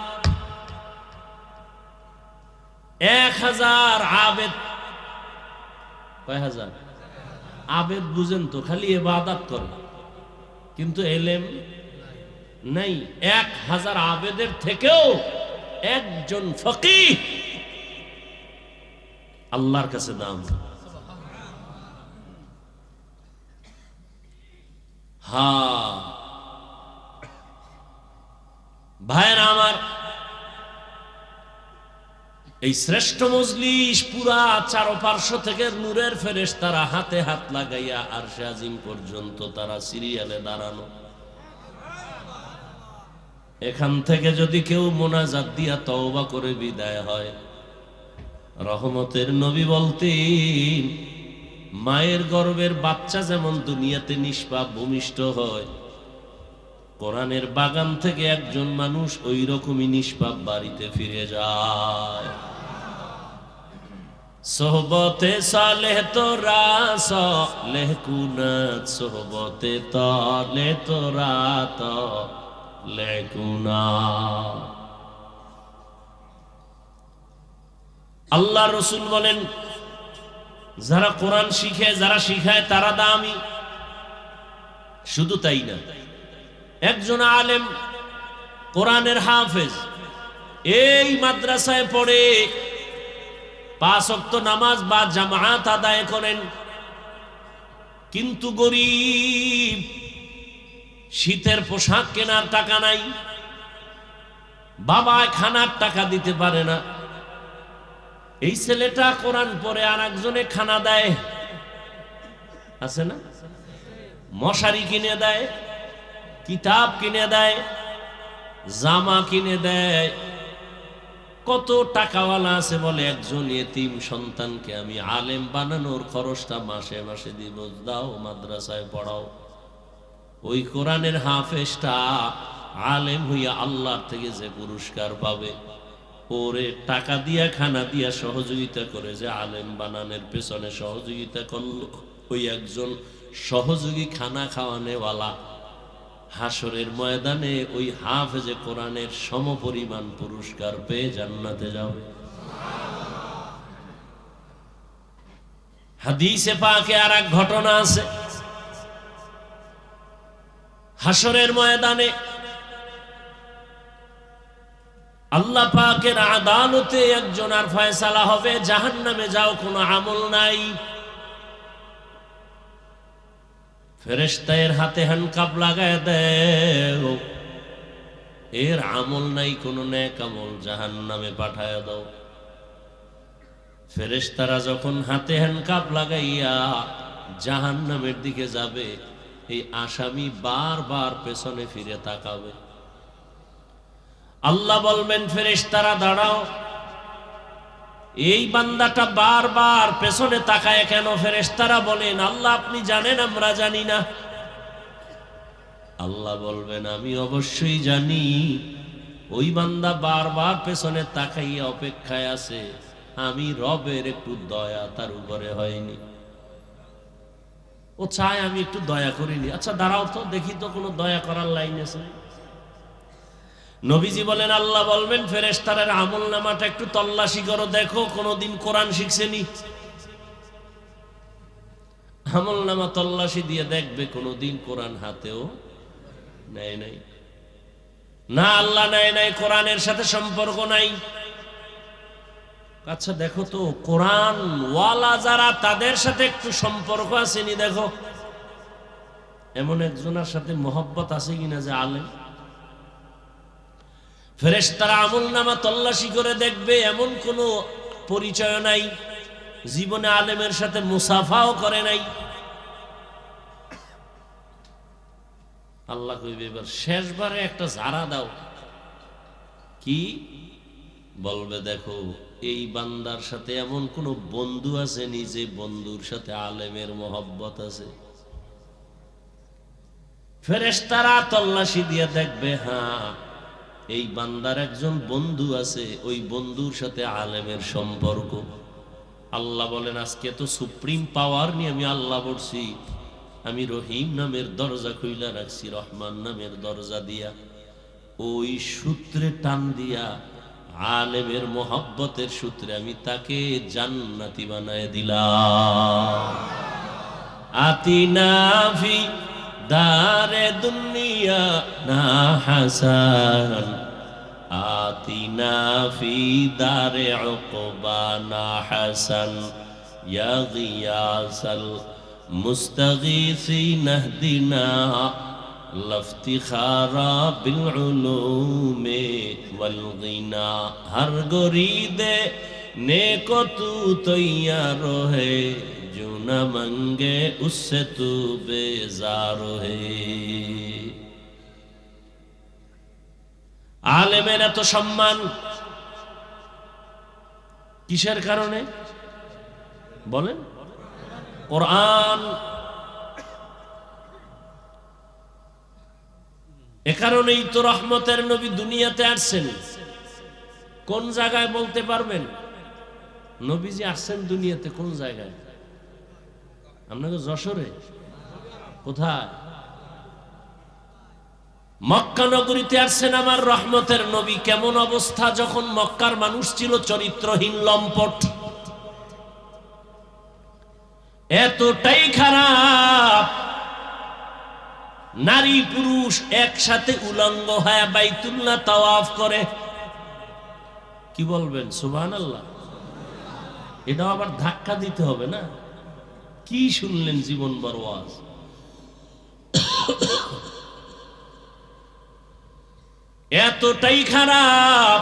S1: 1000 আবেদ। কয় হাজার আবেদ? বুঝেন তো, খালি ইবাদত করে কিন্তু এলেম নাই। 1000 আবেদের থেকেও একজন ফকিহ আল্লাহর কাছে দাম। হ্যাঁ ভাইরা আমার, এই শ্রেষ্ঠ মজলিস পুরা চারপার্শ্ব থেকে নূরের ফেরেশতারা হাতে হাত লাগাইয়া আরশে আজিম পর্যন্ত তারা সিরিয়ালে দাঁড়ানো। এখান থেকে যদি কেউ মোনাজাত দিয়া তওবা করে বিদায় হয়, রহমতের নবী বলতেন মায়ের গর্ভের বাচ্চা যেমন দুনিয়াতে নিষ্পাপ ভূমিষ্ঠ হয়, কোরআনের বাগান থেকে একজন মানুষ ওই রকমই নিষ্পাপ বাড়িতে ফিরে যায়। সোহবতে সালেহ তোরা সালেহ কুনাত, সোহবতে তালে তোরা তালে কুনাত। আল্লাহ রসুল বলেন যারা কোরআন শিখে, যারা শিখায় তারা দামি। শুধু তাই না, একজন আলেম কোরআনের হাফেজ এই মাদ্রাসায় পড়ে 5 ওয়াক্ত নামাজ বা জামাত আদায় করেন, কিন্তু গরিব, শীতের পোশাক কেনার টাকা নাই, বাবা খানার টাকা দিতে পারে না। এই ছেলেটা কোরআন পড়ে আর একজনে খানা দেয়, আছে না? মশারি কিনে দেয়, কিতাব কিনে দেয়, জামা কিনে দেয়। কত টাকাওয়ালা আছে বলে একজন এতিম সন্তানকে আমি আলেম বানানোর খরচটা মাসে মাসে দিব, দাও মাদ্রাসায় পড়াও। ওই কোরআনের হাফেজটা আলেম হইয়া আল্লাহর থেকে যে পুরস্কার পাবে, ওরে টাকা দিয়া খানা দিয়া সহযোগিতা করে যে আলেম বানানোর পেছনে সহযোগিতা করলো, ওই একজন সহযোগী খানা খাওয়ানেওয়ালা হাসরের ময়দানে ওই হাফেজে কোরআনের সমপরিমাণ পুরস্কার পেয়ে জান্নাতে যাবে। হাদিসে পাকে আর এক ঘটনা আছে, হাসরের ময়দানে আল্লাহ পাকের আদালতে একজনের ফয়সালা হবে, জাহান্নামে যাও, কোনো আমল নাই। ফেরেশতার হাতে হ্যান্ডকাপ লাগায় দেও, এর আমল নাই, কোনো নেক আমল, জাহান্নামে পাঠায় দাও। ফেরেশতারা যখন হাতে হ্যান্ডকাপ লাগাইয়া জাহান্নামের দিকে যাবে, এই আসামি বারবার পেছনে ফিরে তাকাবে। আল্লাহ বলবেন ফেরেশতারা দাঁড়াও, এই বান্দাটা বারবার পেছনে তাকায় কেন? ফেরেশতারা বলেন আল্লাহ আপনি জানেন, আমরা জানি না। আল্লাহ বলবেন আমি অবশ্যই জানি, ওই বান্দা বারবার পেছনে তাকাইয়া অপেক্ষায় আছে, আমি রবের একটু দয়া তার উপরে হয়নি, ও চায় আমি একটু দয়া করিনি। আচ্ছা দাঁড়াও তো দেখি তো কোনো দয়া করার লাইন আছে। নবীজি বলেন আল্লাহ বলবেন ফেরেশতাদের আমল নামাটা একটু তল্লাশি করো, দেখো কোনদিন কোরআন শিখছেনি। আমল নামা তল্লাশি দিয়ে দেখবে কোনদিন কোরআন হাতেও নেয় নাই। না আল্লাহ নেয় নাই, কোরআনের সাথে সম্পর্ক নাই। আচ্ছা দেখো তো কোরআন ওয়ালা যারা, তাদের সাথে একটু সম্পর্ক আসেনি দেখো, এমন একজনের সাথে মোহব্বত আছে কিনা যে আলেম। ফেরেশতারা আমলনামা তল্লাশি করে দেখবে এমন কোনো পরিচয় নাই, জীবনে আলেমের সাথে মুসাফাও করে নাই। আল্লাহ কইবে এবার শেষবারে একটা ঝাড়া দাও। কি বলবে? দেখো এই বান্দার সাথে এমন কোন বন্ধু আছে নি যে বন্ধুর সাথে আলেমের মোহব্বত আছে? ফেরেশতারা তল্লাশি দিয়ে দেখবে হ্যাঁ এই বান্দার একজন বন্ধু আছে, ওই বন্ধুর সাথে আলেমের সম্পর্ক। আল্লাহ বলেন আজকে তো সুপ্রিম পাওয়ার নিয়ে আমি আল্লাহ বলছি, আমি রহিম নামের দরজা খুইলা রাখছি, রহমান নামের দরজা দিয়া ওই সূত্রে টান দিয়া আলেমের মোহাব্বতের সূত্রে আমি তাকে জান্নাতি বানায় দিলাম। আতিনা ফি দারে দুনিয়া না হাসান, আতিনা ফি দারে উকবা না হাসান, ইয়া গিয়াসাল মুস্তাগীসিন ইহদিনা লফতিখারা বিল উলুমে ওয়াল গিনা। হর গরিদে নেকো তু তৈয়ার হে, जो न मंगे उससे तू बेजार है। আলেমের এত সম্মান কিসের কারণে বলেন? কোরআন। এ কারণেই তো রহমতের নবী দুনিয়াতে আসছেন। কোন জায়গায় বলতে পারবেন নবীজি আসছেন দুনিয়াতে? কোন জায়গায়? আপনাকে যশোরে? কোথায়? মক্কা নগরীতে আসছেন আমার রহমতের নবী। কেমন অবস্থা যখন মক্কার মানুষ ছিল চরিত্রহীন, লম্পট, এতটাই খারাপ, নারী পুরুষ একসাথে উলঙ্গ হয়ে বাইতুল্লাহ তাওয়াফ করে। কি বলবেন সুবহানাল্লাহ? এটা আবার ধাক্কা দিতে হবে না? কি শুনলেন জীবন বরওয়াজ? এতটাই খারাপ,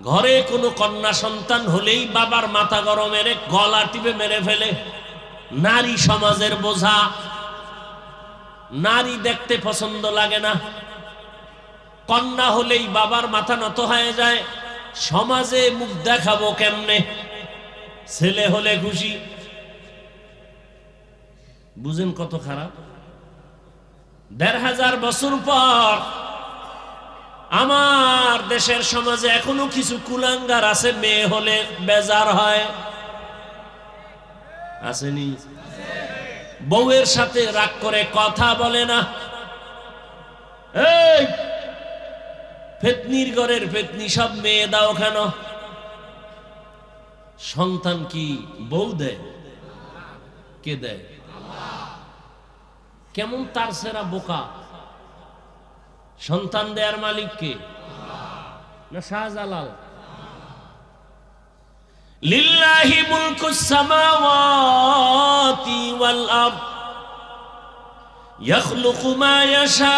S1: ঘরে কোনো কন্যা সন্তান হলেই বাবার মাথা গরম, মেরে গলা টিপে মেরে ফেলে। নারী সমাজের বোঝা, নারী দেখতে পছন্দ লাগে না। কন্যা হলেই বাবার মাথা নত হয়ে যায়, সমাজে মুখ দেখাবো কেমনে? ছেলে হলে খুশি। বুঝেন কত খারাপ? ১৫০০ বছর পর আমার দেশের সমাজে এখনো কিছু কুলাঙ্গার আছে, মেয়ে হলে বেজার হয়। আসেনি? বউয়ের সাথে রাগ করে কথা বলে না। এই ফেতনির ঘরের ফেতনি সব মেয়ে দাও কেন? সন্তান কি বউ দেয়? কে দেয়? কেমন তার সেরা বোকা! সন্তান দেয়ার মালিক কে? না শাহজালাল? লিল্লাহি মুলকুস সামাওয়াতি ওয়াল আরদ ইয়াখলুকু মা ইয়াশাউ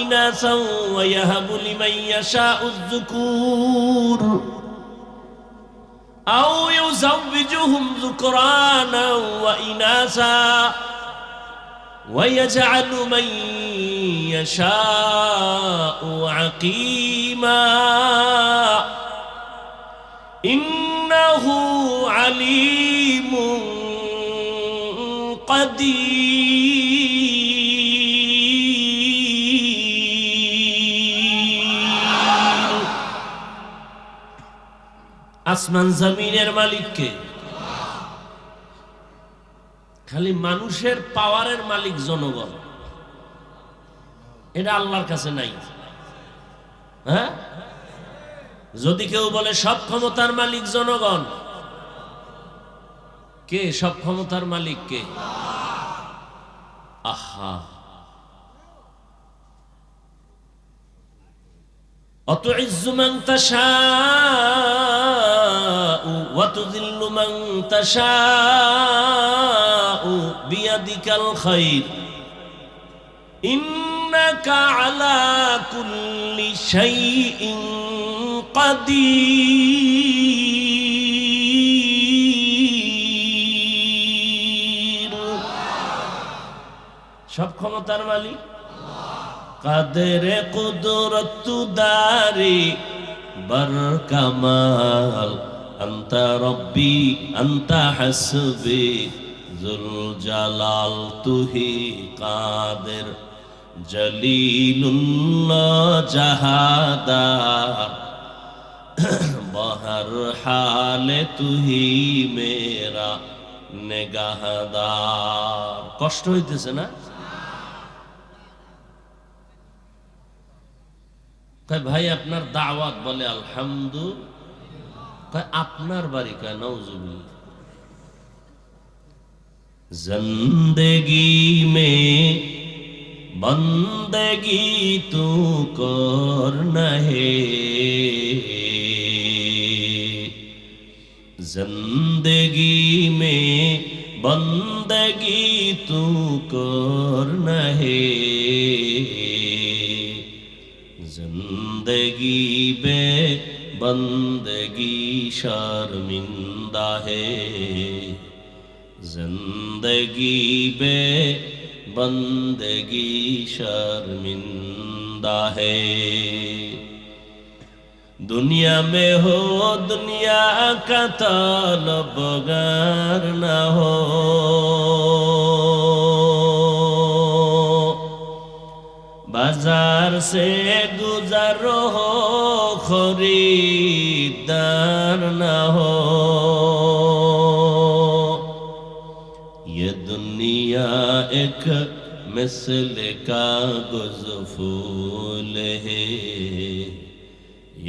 S1: ইনাসাও ওয়া ইয়াহাবু লিমান ইয়াশাউ যুকুর আও ইউযাওবিজুহুম যুকরানা ওয়া ইনাসা ওয়া ইয়াজআলু মান ইয়াশাউ আকীমা ইন্নাহু আলীমুন কাদির। আসমান জমিনের মালিক কে? খালি মানুষের পাওয়ারের মালিক জনগণ, এটা আল্লাহর কাছে নাই। হ্যাঁ, যদি কেউ বলে সব ক্ষমতার মালিক জনগণ, কে সব ক্ষমতার মালিক? কে? আহা, অতুইজ্জু মান তাশাউ ওয়া তুযিল্লু মান তাশাউ বিয়াদিকাল খায়র ইন্নাকা আলা কুল্লি শাইইন কাদির। সব ক্ষমতার মালিক কাদেরে কুদরত দারি বর কামাল আনতা রব্বি আনতা হাসবি যুল জালাল তুহি কাদের জলিলুল্লাহ জাহাদার बहर हाल तू ही मेरा नेगाहदार। কষ্ট হইতেছে না? কয় ভাই আপনার দাওয়াত, বলে আলহামদুলিল্লাহ। কয় আপনার বাড়ি? কয় নাউজুবিল্লাহ। जिंदगी में बंदगी तू करना है, जिंदगी में बंदगी तू करना है, जिंदगी बे बंदगी शर्मिंदा है, जिंदगी बे बंदगी शर्मिंदा है। दुनिया में हो दुनिया का तलबगार न हो, बाजार से गुजरो हो खरीदार न हो, ये दुनिया एक मिसल कागज़ फूल है,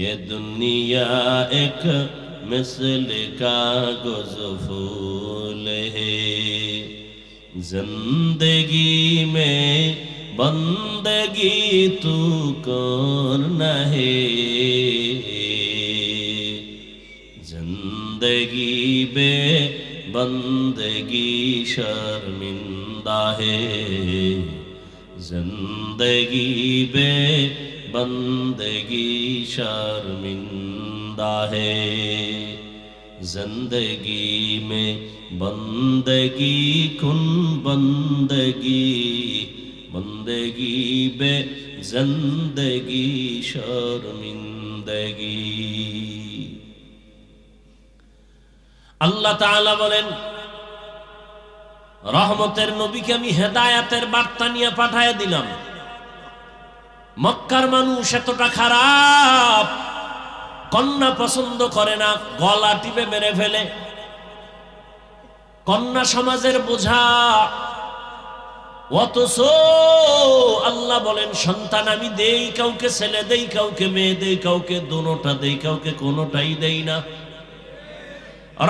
S1: ये दुनिया एक मिसल कागज़ फूल है, जिंदगी में बंदगी तू करना है, जिंदगी में बंदगी शर्मिंदा है, जिंदगी बे बंदगी शर्मिंदा है, जिंदगी में बंदगी कुन बंदगी, बंदगी बे जिंदगी शर्मिंदगी। আল্লাহ তাআলা বলেন, রহমতের নবীকে আমি হেদায়েতের বার্তা নিয়ে পাঠিয়ে দিলাম। মক্কার মানুষ এতটা খারাপ, কন্যা পছন্দ করে না, গলা টিপে মেরে ফেলে, কন্যা সমাজের বোঝা। অথচ আল্লাহ বলেন, সন্তান আমি দেই কাউকে ছেলে দেই, কাউকে মেয়ে দেই, কাউকে দোনোটা দেই, কাউকে কোনোটাই দেই না।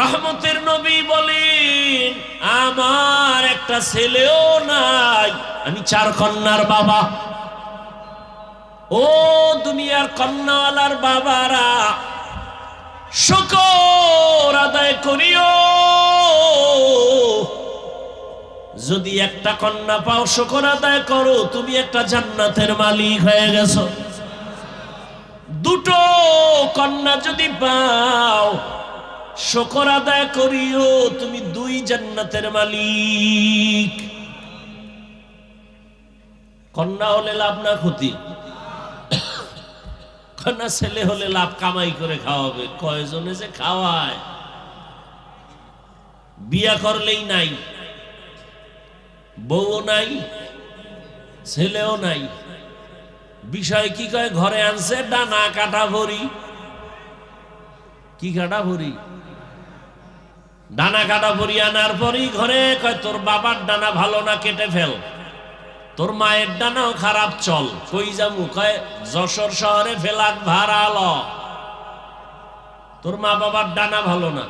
S1: রহমতের নবী বলেন, আমার একটা ছেলেও নাই, আমি 4 কন্যার বাবা। ও দুনিয়ার কন্যাওয়ালার বাবারা, শুকর আদায় করিও। যদি একটা কন্যা পাও, শুকর আদায় করো, তুমি একটা জান্নাতের মালিক হয়ে গেছো। 2 কন্যা যদি পাও, শুকর আদায় করিও, তুমি 2 জান্নাতের মালিক। কন্যা হলে লাভ না ক্ষতি? কন্যা ছেলে হলে লাভ, কামাই করে খাওয়াবে। কয়জনে যে খাওয়ায়, বিয়া করলেই নাই, বউও নাই, ছেলেও নাই। বিষয় কি কয়, ঘরে আনছে ডানা কাটা ভরি। কি কাটা ভরি? ডানা কাটা ভরি আনার পরই ঘরে কয়, তোর বাবার ডানা ভালো না, কেটে ফেল। তোর মায়ের ডানাও খারাপ, চল। কই যামু? কয় যশোর শহরে ফেলাক ভাড়া ল। তোর মা বাবার ডানা ভালো না।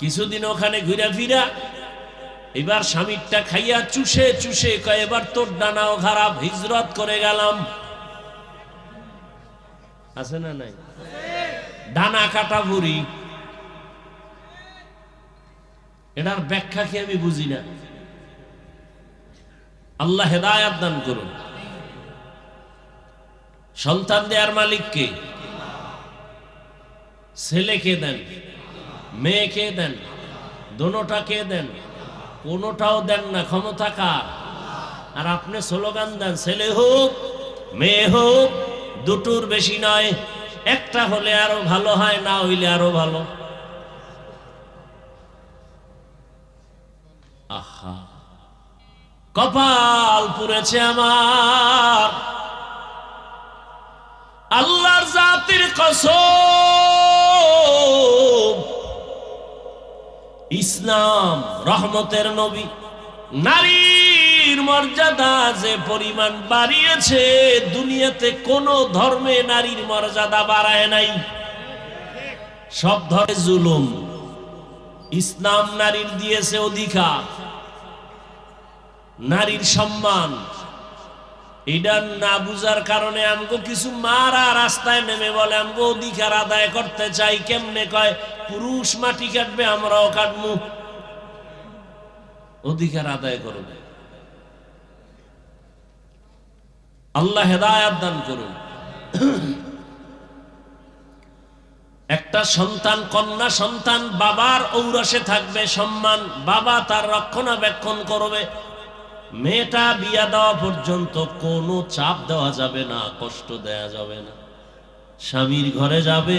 S1: কিছুদিন ওখানে ঘুরে ফিরা, এবার স্বামীরটা খাইয়া চুষে চুষে কয়, এবার তোর ডানাও খারাপ, হিজরত করে গেলাম। আছে না নাই? ডানা কাটা বুড়ি, এটার ব্যাখ্যা কি আমি বুঝি না। আল্লাহ হেদায়েত দান করুন। সন্তান দেয়ার মালিক কে? ছেলেকে দেন, মেয়েকে দেন, দোনোটাকে দেন, কোনোটাও দেন না, ক্ষমতা কার? আর আপনি স্লোগান দেন, ছেলে হোক মেয়ে হোক, 2টোর বেশি নয়, একটা হলে আরো ভালো হয়, না হইলে আরো ভালো। আহা, কপাল পুড়েছে আমার। আল্লাহর জাতির কসম, ইসলাম রহমতের নবী নারীর মর্যাদা যে পরিমাণ বাড়িয়েছে, দুনিয়াতে কোন ধর্মে নারীর মর্যাদা বাড়ায় নাই। সব ধরে জুলুম। ইসলাম নারীর দিয়েছে অধিকার, নারীর সম্মান। এটা না বুঝার কারণে আমগো কিছু মারা রাস্তায় নেমে বলে আমগো অধিকার আদায় করতে চাই। কেমনে কয়, পুরুষ মাটি কাটবে আমরাও কাটবো, অধিকার আদায় করবে। আল্লাহ হেদায়েত দান করুন। একটা সন্তান, কন্যা সন্তান বাবার ঔরসে থাকবে সম্মান, বাবা তার রক্ষণাবেক্ষণ করবে। মেয়েটা বিয়া দেওয়া পর্যন্ত কোনো চাপ দেওয়া যাবে না, কষ্ট দেয়া যাবে না। স্বামীর ঘরে যাবে,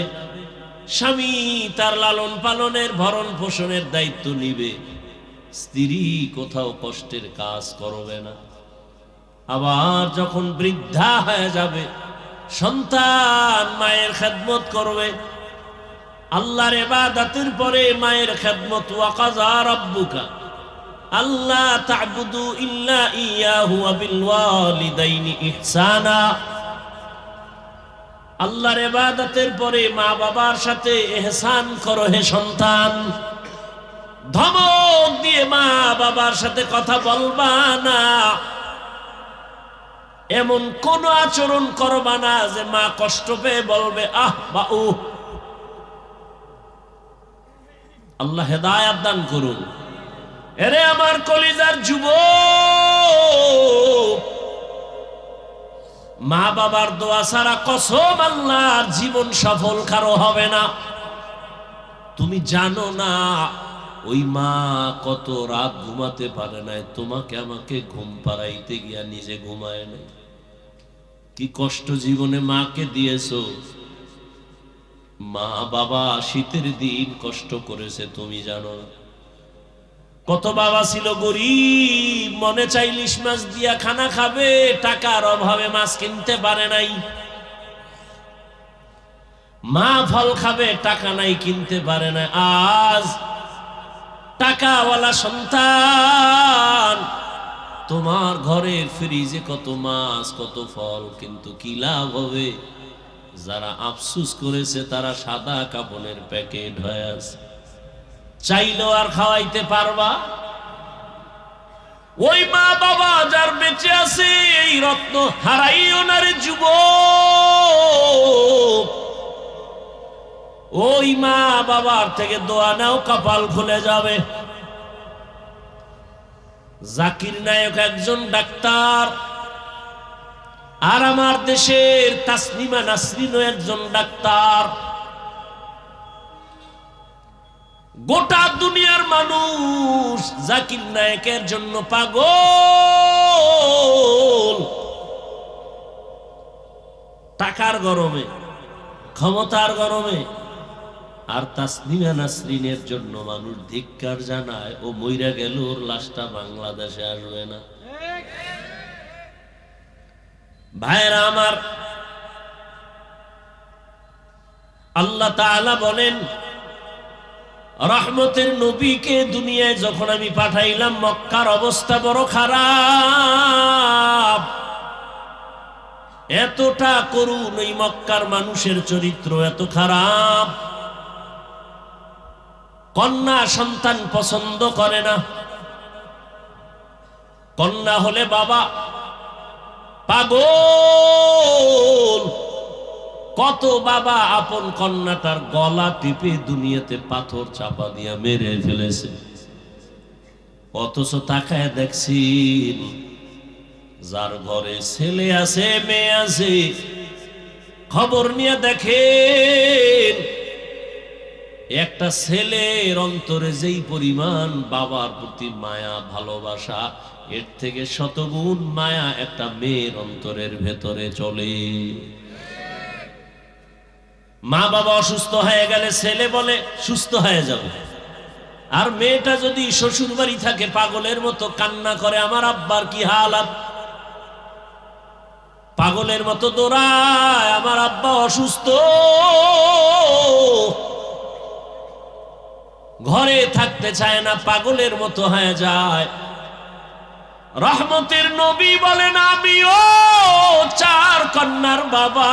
S1: স্বামী তার লালন পালনের ভরণ পোষণের দায়িত্ব নিবে। স্ত্রী কোথাও কষ্টের কাজ করবে না। আবার যখন বৃদ্ধা হয়ে যাবে, সন্তান মায়ের খেদমত করবে। আল্লাহর ইবাদতের পরে মায়ের খেদমত। ওয়া কাযা রাব্বুকা আল্লা তা'বুদু ইল্লা ইয়াহু ওয়া বিল ওয়ালিদাইনি ইহসানা। আল্লাহর ইবাদতের পরে মা বাবার সাথে ইহসান করো হে সন্তান। ধমক দিয়ে মা বাবার সাথে কথা বলবা না, এমন কোন আচরণ করবা না যে মা কষ্ট পেয়ে বলবে আহ বা উহ। আল্লাহ হেদায়েত দান করুন। এরে আমার কলিজার যুবক, মা বাবার দোয়া ছাড়া কসম আল্লাহর জীবন সফল কারো হবে না। তুমি জানো না ওই মা কত রাত ঘুমাতে পারে নাই, তোমাকে আমাকে ঘুম পাড়াইতে গিয়া নিজে ঘুমায় নাই। কি কষ্ট জীবনে মাকে দিয়েছো। মা বাবা শীতের দিন কষ্ট করেছে, তুমি জানো না। কত বাবা ছিল গরিব, মনে চাই ইলিশ মাছ দিয়া খানা খাবে, টাকার অভাবে মাছ কিনতে পারে নাই। মা ফল খাবে, টাকা নাই, কিনতে পারে না। আজ টাকাওয়ালা সন্তান, তোমার ঘরের ফ্রিজে কত মাছ কত ফল, কিন্তু কি লাভ হবে? যারা আফসুস করেছে তারা সাদা কাপড়ের প্যাকেট হয়ে আছে। চাইলেও আর খাওয়াইতে পারবা? ওই মা বাবা যার বেঁচে আছে, এই রত্ন হারাইও না রে যুবক। ওই মা বাবার থেকে দোয়া নাও, কপাল খুলে যাবে। জাকির নায়ক একজন ডাক্তার, আর আমার দেশের তাসনিমা নাসরিনও একজন ডাক্তার। গোটা দুনিয়ার মানুষ জাকির নায়কের জন্য পাগল। টাকার গরমে, ক্ষমতার গরমে। আর তাসনিমা নাসরিনের জন্য মানুষ ধিক্কার জানায়। ও মইরা গেল, ওর লাশটা বাংলাদেশে আসবে না। ভাইরা আমার, আল্লাহ তাআলা বলেন, রহমতের নবীকে দুনিয়ায় যখন আমি পাঠাইলাম, মক্কার অবস্থা বড় খারাপ। এতটা করুন এই মক্কার মানুষের চরিত্র এত খারাপ। কন্যা সন্তান পছন্দ করে না। কন্যা হলে বাবা পাগল। কত বাবা আপন কন্যাটার গলা টিপে দুনিয়াতে পাথর চাপা দিয়া মেরে ফেলেছে। অথচ তাকায় দেখছেন, যার ঘরে ছেলে আছে মেয়ে আছে, খবর নিয়ে দেখেন একটা ছেলের অন্তরে যেই পরিমাণ বাবার প্রতি মায়া ভালোবাসা, এর থেকে শতগুণ মায়া একটা মেয়ের অন্তরের ভেতরে চলে। মা বাবা অসুস্থ হয়ে গেলে ছেলে বলে সুস্থ হয়ে যাবে, আর মেয়েটা যদি শ্বশুর বাড়ি থাকে পাগলের মতো কান্না করে, আমার আব্বার কি হালাত। পাগলের মতো দৌড়ায়, আমার আব্বা অসুস্থ, ঘরে থাকতে চায় না, পাগলের মতো হয়ে যায়। রহমতের নবী বলেন, আমিও 4 কন্যার বাবা,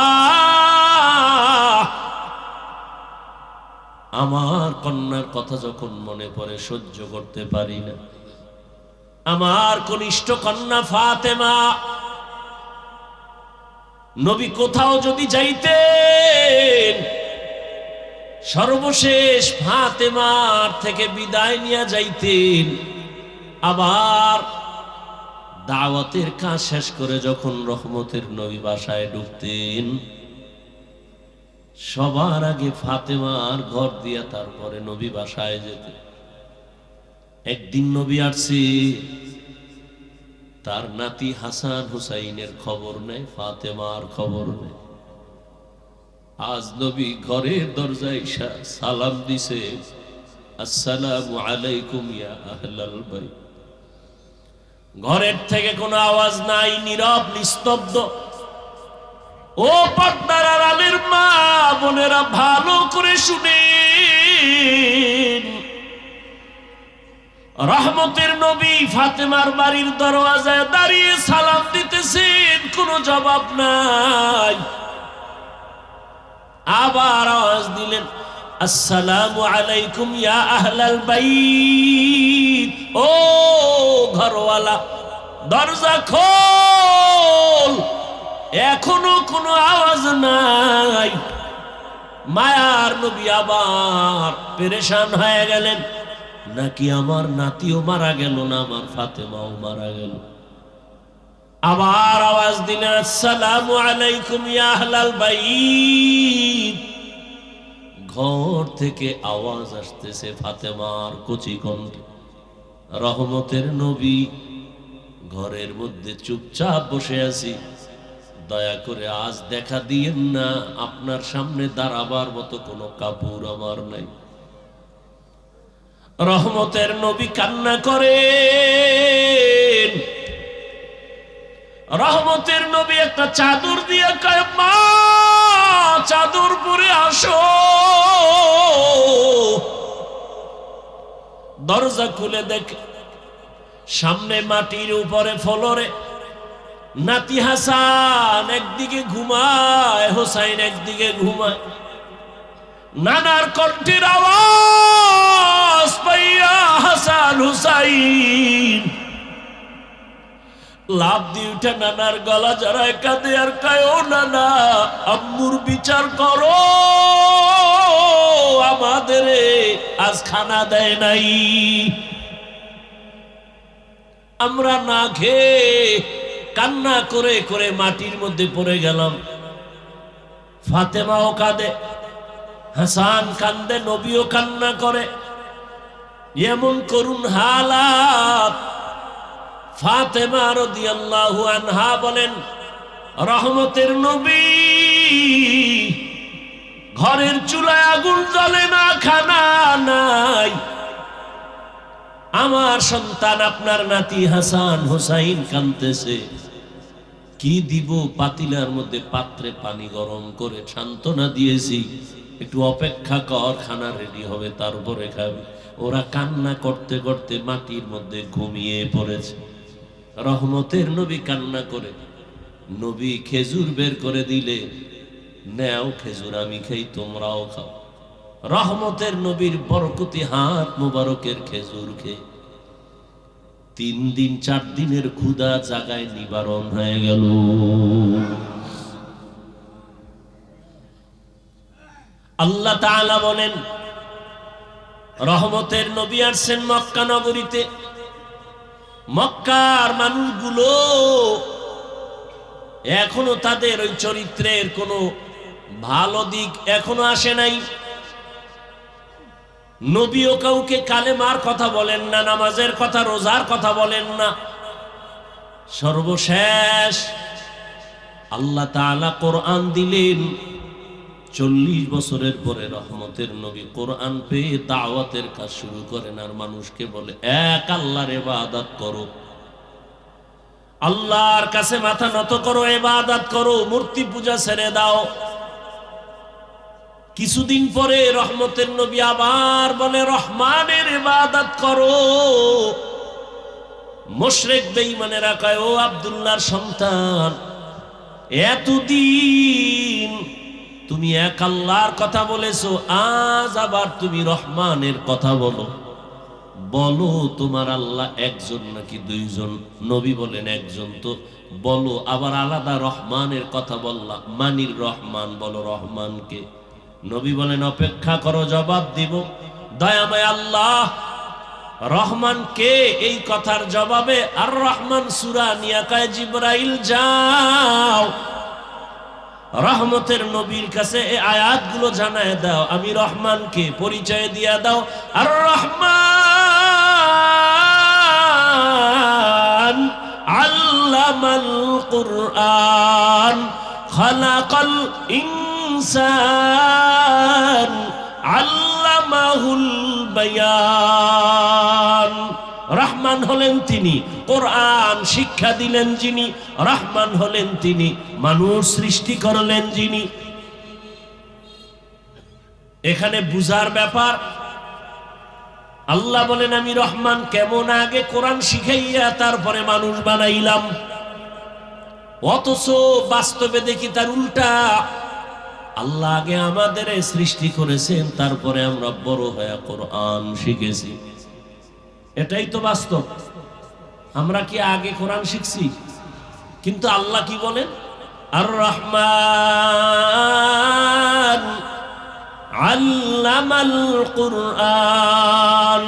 S1: আমার কন্যার কথা যখন মনে পড়ে সহ্য করতে পারি না। আমার কনিষ্ঠ কন্যা ফাতেমা, নবী কোথাও যদি যাইতেন সর্বশেষ ফাতেমার থেকে বিদায় নিয়ে যাইতেন। আবার দাওয়াতের কাজ শেষ করে যখন রহমতের নবী বাসায় ঢুকতেন, সবার আগে ফাতেমার ঘর দিয়া তারপরে নবী বাসায় যেতেন। একদিন নবী আসছে, তার নাতি হাসান হুসাইনের খবর নেই, ফাতেমার খবর নেই। আজ নবী ঘরের দরজায় সালাম দিছে, আসসালামু আলাইকুম ইয়া আহলাল বাইত। ঘরের থেকে কোনো আওয়াজ নাই, নীরব নিস্তব্ধ। ও পর্দার আড়ালের মা বোনেরা, ভালো করে শুনেন, রহমতের নবী ফাতেমার বাড়ির দরওয়াজায় দাঁড়িয়ে সালাম দিতেছেন, কোনো জবাব নাই। আবার আওয়াজ দিলেন, আসসালামু আলাইকুম ইয়া আহলাল বাইত। ও ঘরওয়ালা, দরজা খোল। এখনো কোনো আওয়াজ নাই। মায়ার নবী আবার পেরেশান হয়ে গেলেন, নাকি আমার নাতিও মারা গেল, না আমার ফাতেমাও মারা গেল। আবার আওয়াজ দিলেন, আসসালামু আলাইকুম ইয়া আহলাল বাইত। ঘর থেকে আওয়াজ আসতেছে ফাতেমার কচি কণ্ঠ। রহমতের নবী, ঘরের মধ্যে চুপচাপ বসে আছি, দয়া করে আজ দেখা দিয়েন না, আপনার সামনে দাঁড়াবার মতো কোনো কাপড় আমার নাই। রহমতের নবী কান্না করেন। রহমতের নবী একটা চাদর দিয়ে কয়, মা চাদর পরে আসো। দরজা খুলে দেখে সামনে মাটির উপরে ফ্লোরে নাতি হাসান একদিকে ঘুমায়, হোসাইন একদিকে ঘুমায়। নানার কণ্ঠের আওয়াজ পাইয়া হাসান হুসাইন লাভ দিয়ে উঠে নানার গলা জড়ায় কাঁদে আর কয়, ও নানা, আম্মুর বিচার করো, আমাদের আজ খানা দেয় নাই, আমরা না খেয়ে কান্না করে করে মাটির মধ্যে পড়ে গেলাম। ফাতেমাও কাঁদে, হাসান কান্দে, নবীও কান্না করে। এমন করুন হালাত। ফাতেমা রাদিয়াল্লাহু আনহা বলেন, রহমতের নবী ঘরের চুলায় আগুন জ্বলে না, খানা নাই। আমার সন্তান আপনার নাতি হাসান হুসাইন কাঁদতেছে, কি দিব? পাতিলার মধ্যে পাত্রে পানি গরম করে সান্ত্বনা দিয়েছি, একটু অপেক্ষা কর, খানা রেডি হবে তারপরে খাবে। ওরা কান্না করতে করতে মাটির মধ্যে ঘুমিয়ে পড়েছে। রহমতের নবী কান্না করে, নবী খেজুর বের করে দিলে, নেও খেজুর, আমি খাই, তোমরাও খাও। রহমতের নবীর বরকতি হাত মুবারকের খেজুর খেয়ে 3 দিন 4 দিনের ক্ষুধা জাগায় নিবারণ হয়ে গেল। আল্লাহ তাআলা বলেন, রহমতের নবী আসছেন মক্কা নগরীতে। মক্কার মানুষগুলো এখনো তাদের ওই চরিত্রের কোনো ভালো দিক এখনো আসে নাই। নবীও কাউকে কালেমার কথা বলেন না, নামাজের কথা, রোজার কথা বলেন না। সর্বশেষ আল্লাহ তাআলা কোরআন দিলেন। 40 বছরের পরে রহমতের নবী কোরআন পেয়ে দাওয়াতের কাজ শুরু করেন, আর মানুষকে বলে এক আল্লাহর ইবাদত করো। আল্লাহর কাছে মাথা নত করো, ইবাদত করো, মূর্তি পূজা ছেড়ে দাও। কিছুদিন পরে রহমতের নবী আবার বলে রহমানের ইবাদত করো। মুশরিক বেঈমানেরা কয়, ও আব্দুল্লাহর সন্তান, এতদিন তুমি এক আল্লাহর কথা বলেছো, আজ আবার তুমি রহমানের কথা বলো। বলো তোমার আল্লাহ একজন নাকি দুইজন? নবী বলেন একজন। তো বলো আবার আলাদা রহমানের কথা বললা, মানির রহমান বলো, রহমানকে? নবী বলেন অপেক্ষা করো, জবাব দিব। দয়াময় আল্লাহ রহমান কে? এই কথার জবাবে আর রহমান সূরা নিয়া কয়, জিবরাইল যাও রহমতের নবীর কাছে এই আয়াতগুলো জানায় দাও, আমি রহমানকে পরিচয় দিয়া দাও। আর রহমান আল্লামাল কুরআন খালাকাল ইনসান আল্লামাহুল বায়ান। রহমান হলেন তিনি, কোরআন শিক্ষা দিলেন যিনি। রহমান হলেন তিনি, মানুষ সৃষ্টি করলেন যিনি। এখানে বুঝার ব্যাপার। আল্লাহ বলেন আমি রহমান কেমন? আগে কোরআন শিখাইয়া তারপরে মানুষ বানাইলাম। অথচ বাস্তবে দেখি তার উল্টা। আল্লাহ আগে আমাদের সৃষ্টি করেছেন, তারপরে আমরা বড় হয়ে কোরআন শিখেছি। এটাই তো বাস্তব। আমরা কি আগে কোরআন শিখছি? কিন্তু আল্লাহ কি বলেন? আর রহমান আল্লামাল কুরআন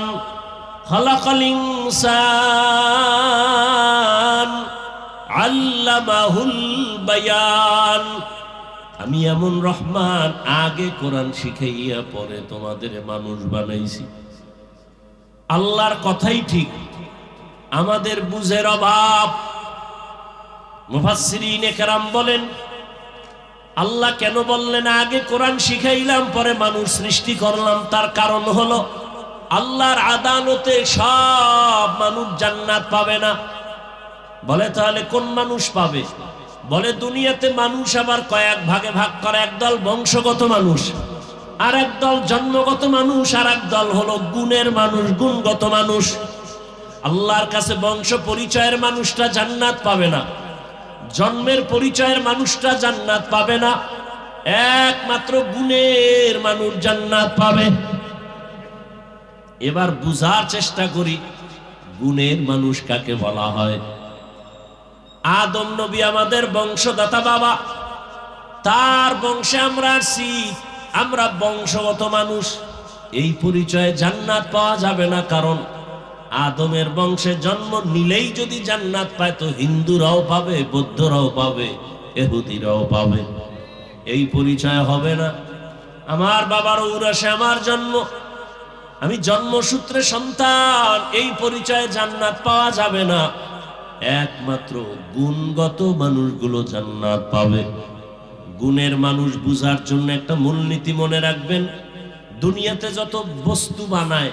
S1: খালাকাল ইনসান আল্লামাহুল বায়ান। আমি এমন রহমান, আগে কোরআন শিখাইয়া পরে তোমাদের মানুষ বানাইছি। আল্লাহর কথাই ঠিক, আমাদের বুঝের অভাব। মুফাসসিরিনে কেরাম বলেন আল্লাহ কেন বললেন আগে কোরআন শিখাইলাম পরে মানুষ সৃষ্টি করলাম? তার কারণ হলো আল্লাহর আদালতে সব মানুষ জান্নাত পাবে না। বলে তাহলে কোন মানুষ পাবে? বলে দুনিয়াতে মানুষ আবার কয়েক ভাগে ভাগ করে। একদল বংশগত মানুষ, আর একদল জন্মগত মানুষ, আর একদল হলো গুণের মানুষ, গুণগত মানুষ। আল্লাহর কাছে বংশ পরিচয়ের মানুষটা জান্নাত পাবে না, জন্মের পরিচয়ের মানুষটা জান্নাত পাবে না, একমাত্র গুণের মানুষ জান্নাত পাবে। এবার বুঝার চেষ্টা করি গুণের মানুষ কাকে বলা হয়। আদম নবী আমাদের বংশদাতা বাবা, তার বংশে আমরা আসছি, আমরা বংশগত মানুষ। এই পরিচয়ে জান্নাত পাওয়া যাবে না, কারণ আদমের বংশে জন্ম নিলেই যদি জান্নাত পায় তো হিন্দুরাও পাবে, বৌদ্ধরাও পাবে, ইহুদিরাও পাবে। এই পরিচয় হবে না। আমার বাবার ঔরসে আমার জন্ম, আমি জন্মসূত্রে সন্তান, এই পরিচয়ে জান্নাত পাওয়া যাবে না। একমাত্র গুণগত মানুষগুলো জান্নাত পাবে। গুণের মানুষ বুঝার জন্য একটা মূলনীতি মনে রাখবেন। দুনিয়াতে যত বস্তু বানায়,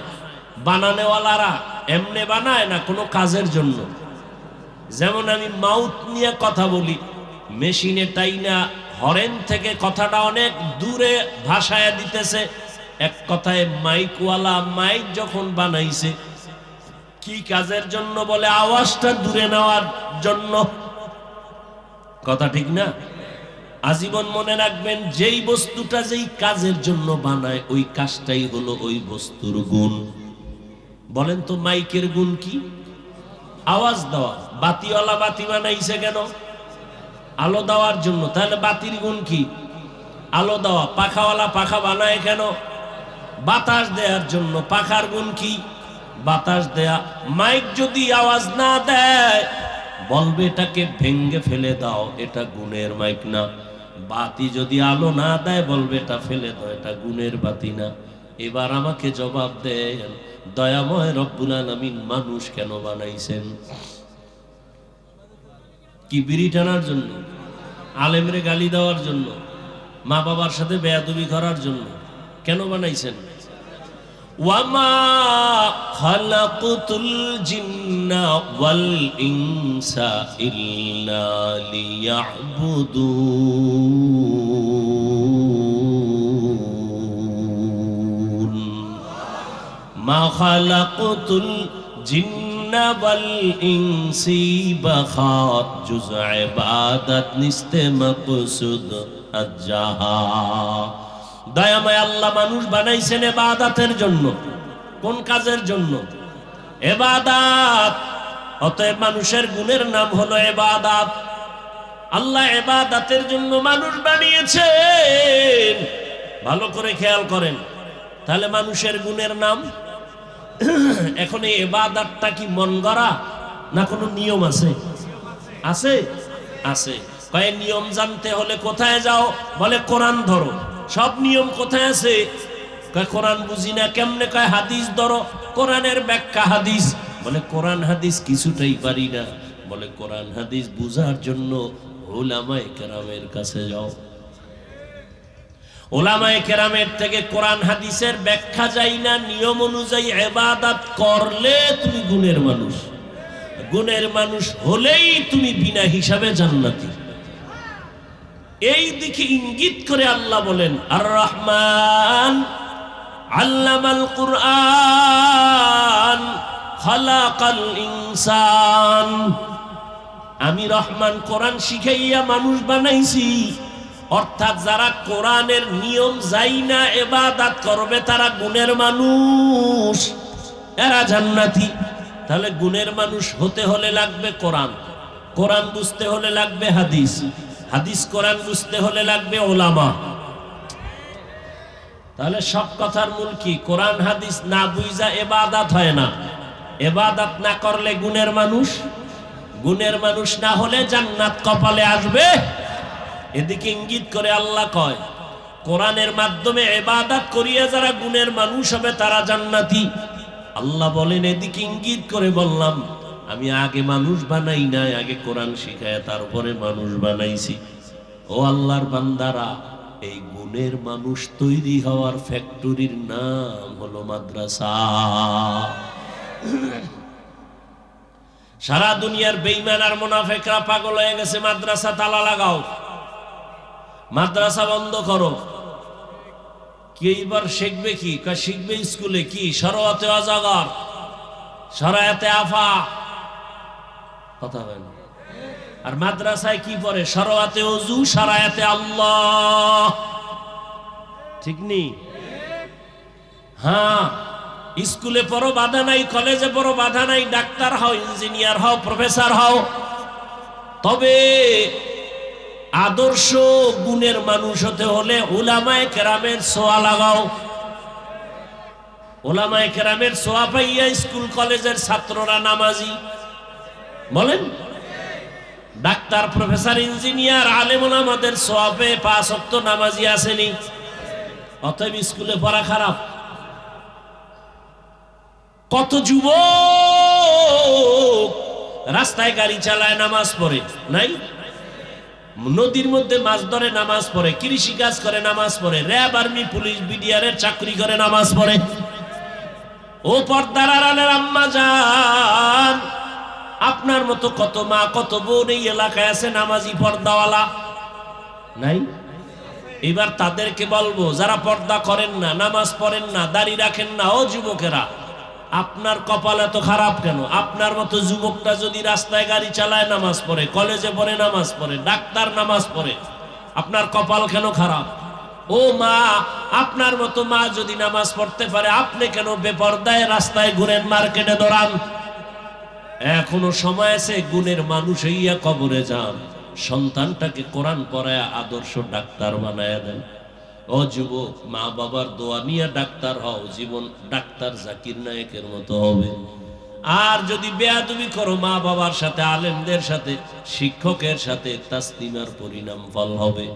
S1: বানানেওয়ালারা এমনে বানায় না, কোনো কাজের জন্য। যেমন আমি মাউথ নিয়ে কথা বলি, মেশিনে টাইনা হরেন থেকে কথাটা অনেক দূরে ভাষায় দিতেছে। এক কথায় মাইকওয়ালা মাইক যখন বানাইছে, কি কাজের জন্য? বলে আওয়াজটা দূরে নেওয়ার জন্য। কথা ঠিক না? আজীবন মনে রাখবেন, যেই বস্তুটা যেই কাজের জন্য বানায় ওই কাজটাই হলো ওই বস্তুর গুণ। বলেন তো মাইকের গুণ কি? আওয়াজ দেওয়া। বাতিওয়ালা বাতি বানাইছে কেন? আলো দেওয়ার জন্য। তাহলে বাতির গুণ কি? আলো দেওয়া। পাখাওয়ালা পাখা বানায় কেন? বাতাস দেওয়ার জন্য। পাখার গুণ কি? বাতাস দেয়া। মাইক যদি আওয়াজ না দেয় বলবে এটাকে ভেঙ্গে ফেলে দাও, এটা গুণের মাইক না। বাতি যদি আলো না দেয় বলবে এটা ফেলে দাও, এটা গুণের বাতি না। এবার আমাকে জবাব দেন, দয়াময় রব্বুল আলামিন মানুষ কেন বানাইছেন? কি বিড়ি টানার জন্য? আলেমরে গালি দেওয়ার জন্য? মা বাবার সাথে বেয়াদবি করার জন্য? কেন বানাইছেন? ওয়ামা খালাকতুল জিন্না ওয়াল ইনসা ইল্লা লিয়াবুদুন মা খালাকতুল জিন্না ওয়াল ইনসি বাখা জুজ ইবাদত নিস্তে মাকসুদ আজ্জাহা। দয়াময় আল্লাহ মানুষ বানাইছেন ইবাদতের জন্য। কোন কাজের জন্য? ইবাদত। অতএব মানুষের গুণের নাম হলো ইবাদত। আল্লাহ ইবাদতের জন্য মানুষ বানিয়েছেন। ভালো করে খেয়াল করেন, তাহলে মানুষের গুণের নাম। এখন এই ইবাদতটা কি মন গড়া না কোনো নিয়ম আছে? আছে, আছে। কয় নিয়ম জানতে হলে কোথায় যাও? বলে কোরআন ধরো। সব নিয়ম কোথায় আছে? কয় কোরআন বুঝি না কেমনে? কয় হাদিস ধরো, কোরআনের ব্যাখ্যা হাদিস। বলে কোরআন হাদিস কিছুটাই পারি না। বলে কোরআন হাদিস বুঝার জন্য উলামায়ে কেরামের কাছে যাও। উলামায়ে কেরামের থেকে কোরআন হাদিসের ব্যাখ্যা যাই না, নিয়ম অনুযায়ী ইবাদত করলে তুমি গুণের মানুষ। গুণের মানুষ হলেই তুমি বিনা হিসাবে জান্নাতি। এই দিকে ইঙ্গিত করে আল্লাহ বলেন আর রহমান আল্লামাল কুরআন খালাকাল ইনসান। আমি রহমান কোরআন শিখাইয়া মানুষ বানাইছি। অর্থাৎ যারা কোরআনের নিয়ম যাই না ইবাদত করবে তারা গুণের মানুষ, এরা জান্নাতি। তাহলে গুণের মানুষ হতে হলে লাগবে কোরআন, কোরআন বুঝতে হলে লাগবে হাদিস, হাদিস কোরআন বুঝতে হলে লাগবে ওলামা। তাহলে সব কথার মূল কি? কোরআন হাদিস না বুঝা ইবাদত হয় না। ইবাদত না করলে গুণের মানুষ, গুণের মানুষ না হলে জান্নাত কপালে আসবে। এদিকে ইঙ্গিত করে আল্লাহ কয় কোরআনের মাধ্যমে ইবাদত করিয়া যারা গুণের মানুষ হবে তারা জান্নাতি। আল্লাহ বলেন এদিকে ইঙ্গিত করে বললাম আমি আগে মানুষ বানাই নাই, আগে কোরআন শিখায় তারপরে মানুষ বানাইছি। ও আল্লাহর বান্দারা, এই গুণের মানুষ তৈরি হওয়ার ফ্যাক্টরির নাম হলো মাদ্রাসা। সারা দুনিয়ার বেঈমান আর মুনাফিকরা পাগল হয়ে গেছে মাদ্রাসা তালা লাগাও, মাদ্রাসা বন্ধ করো। কি এইবার শিখবে কি? শিখবে স্কুলে কি? শরআতে আজাগার, শরআতে আফা, কথা হয় না। আর মাদ্রাসায় কি পড়ে? শরআতে ওযু, শরআতে আল্লাহ। ঠিক নেই? হ্যাঁ, স্কুলে পড়ো বাধা নাই, কলেজে পড়ো বাধা নাই, ডাক্তার হও, ইঞ্জিনিয়ার হও, প্রফেসর হও। তবে আদর্শ গুণের মানুষ হতে হলে উলামায়ে কেরামের ছোঁয়া লাগাও। উলামায়ে কেরামের ছোঁয়া পাইয়া স্কুল কলেজের ছাত্ররা নামাজি। বলেন, ডাক্তার, প্রফেসর, ইঞ্জিনিয়ার, আলেম ওলামাদের ছোঁয়া পেয়ে 5 ওয়াক্ত নামাজি আসেনি। অতএব স্কুলে পড়া খারাপ। কত যুবক রাস্তায় গাড়ি চালায় নামাজ পড়ে নাই? নদীর মধ্যে মাছ ধরে নামাজ পড়ে, কৃষি কাজ করে নামাজ পড়ে, র্যাব, আর্মি, পুলিশ, বিডিআরের চাকরি করে নামাজ পড়ে। ও পর্দার আড়ালের আম্মা জান, আপনার মতো কত মা কত বোন এই এলাকায় আছে নামাজি পর্দাওয়ালা নাই? এবার তাদেরকে বলবো যারা পর্দা করেন না, নামাজ পড়েন না, দাড়ি রাখেন না, ও যুবকেরা, আপনার কপাল এত খারাপ কেন? আপনার মতো যুবকটা যদি রাস্তায় গাড়ি চালায় নামাজ পড়ে, কলেজে পড়ে নামাজ পড়ে, ডাক্তার নামাজ পড়ে, আপনার কপাল কেন খারাপ? ও মা, আপনার মতো মা যদি নামাজ পড়তে পারে, আপনি কেন বেপরদায় রাস্তায় ঘুরেন, মার্কেটে দৌড়ান? এখনো সময় আছে, গুণের মানুষ হইয়া কবরে যান, সন্তানটাকে কোরআন পড়ায় আদর্শ ডাক্তার বানায়া দেন। ও যুবক, মা বাবার দোয়া নিয়ে ডাক্তার হও, জীবন ডাক্তার জাকির নায়েকের মতো হবে। আর যদি বেয়াদবি করো মা বাবার সাথে, আলেমদের সাথে, শিক্ষকের সাথে, তাসলিমার পরিণাম ফল হবে।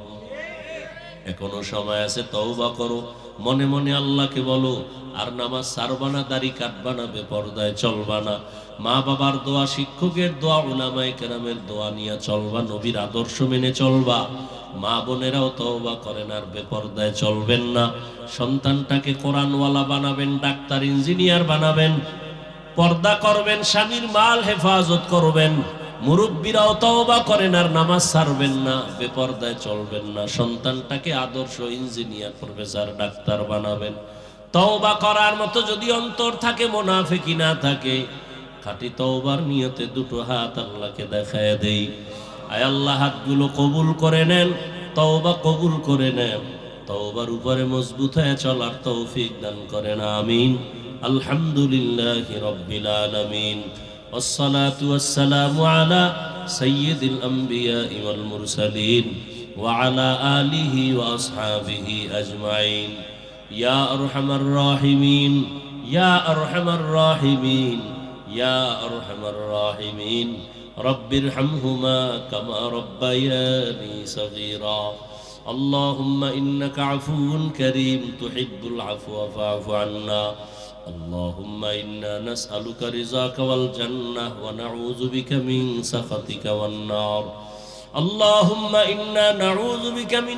S1: এখনো সময় আছে, তওবা করো। মনে মনে আল্লাহকে বলো। আর নামাজ ছাড়বা না, দাড়ি কাটবা না, বেপরদায় চলবা না। মা বাবার দোয়া, শিক্ষকের দোয়া, উলামায়ে কেরামের দোয়া নিয়ে চলবা, নবীর আদর্শ মেনে চলবা। মা বোনেরাও তওবা করেন, আর বেপরদায় চলবেন না। সন্তানটাকে কোরআনওয়ালা বানাবেন, ডাক্তার ইঞ্জিনিয়ার বানাবেন, পর্দা করবেন, স্বামীর মাল হেফাজত করবেন। মুরব্বীরাও তওবা করেন, আর নামাজ ছাড়বেন না, বেপরদায় চলবেন না। সন্তানটাকে আদর্শ ইঞ্জিনিয়ার, প্রফেসর, ডাক্তার বানাবেন। তওবা করার মতো যদি অন্তর থাকে, মুনাফিকি না থাকে, খাঁটি তওবার নিয়তে দুটো হাত আল্লাহকে দেখায় দেই। আয় আল্লাহ, হাতগুলো কবুল করে নেন, তওবা কবুল করে নেন, তওবার উপরে মজবুত হয়ে চলার তৌফিক দান করেন, আমিন। আলহামদুলিল্লাহি রাব্বিল আলামিন। والصلاة والسلام على سيد الأنبياء والمرسلين وعلى آله وأصحابه أجمعين. يا أرحم الراحمين، يا أرحم الراحمين، يا أرحم الراحمين. رب ارحمهما كما ربياني صغيرا. اللهم إنك عفو كريم تحب العفو فاعف عنا. اللهم إنا نسألك رضاك والجنة ونعوذ بك من سخطك والنار. اللهم إنا نعوذ بك من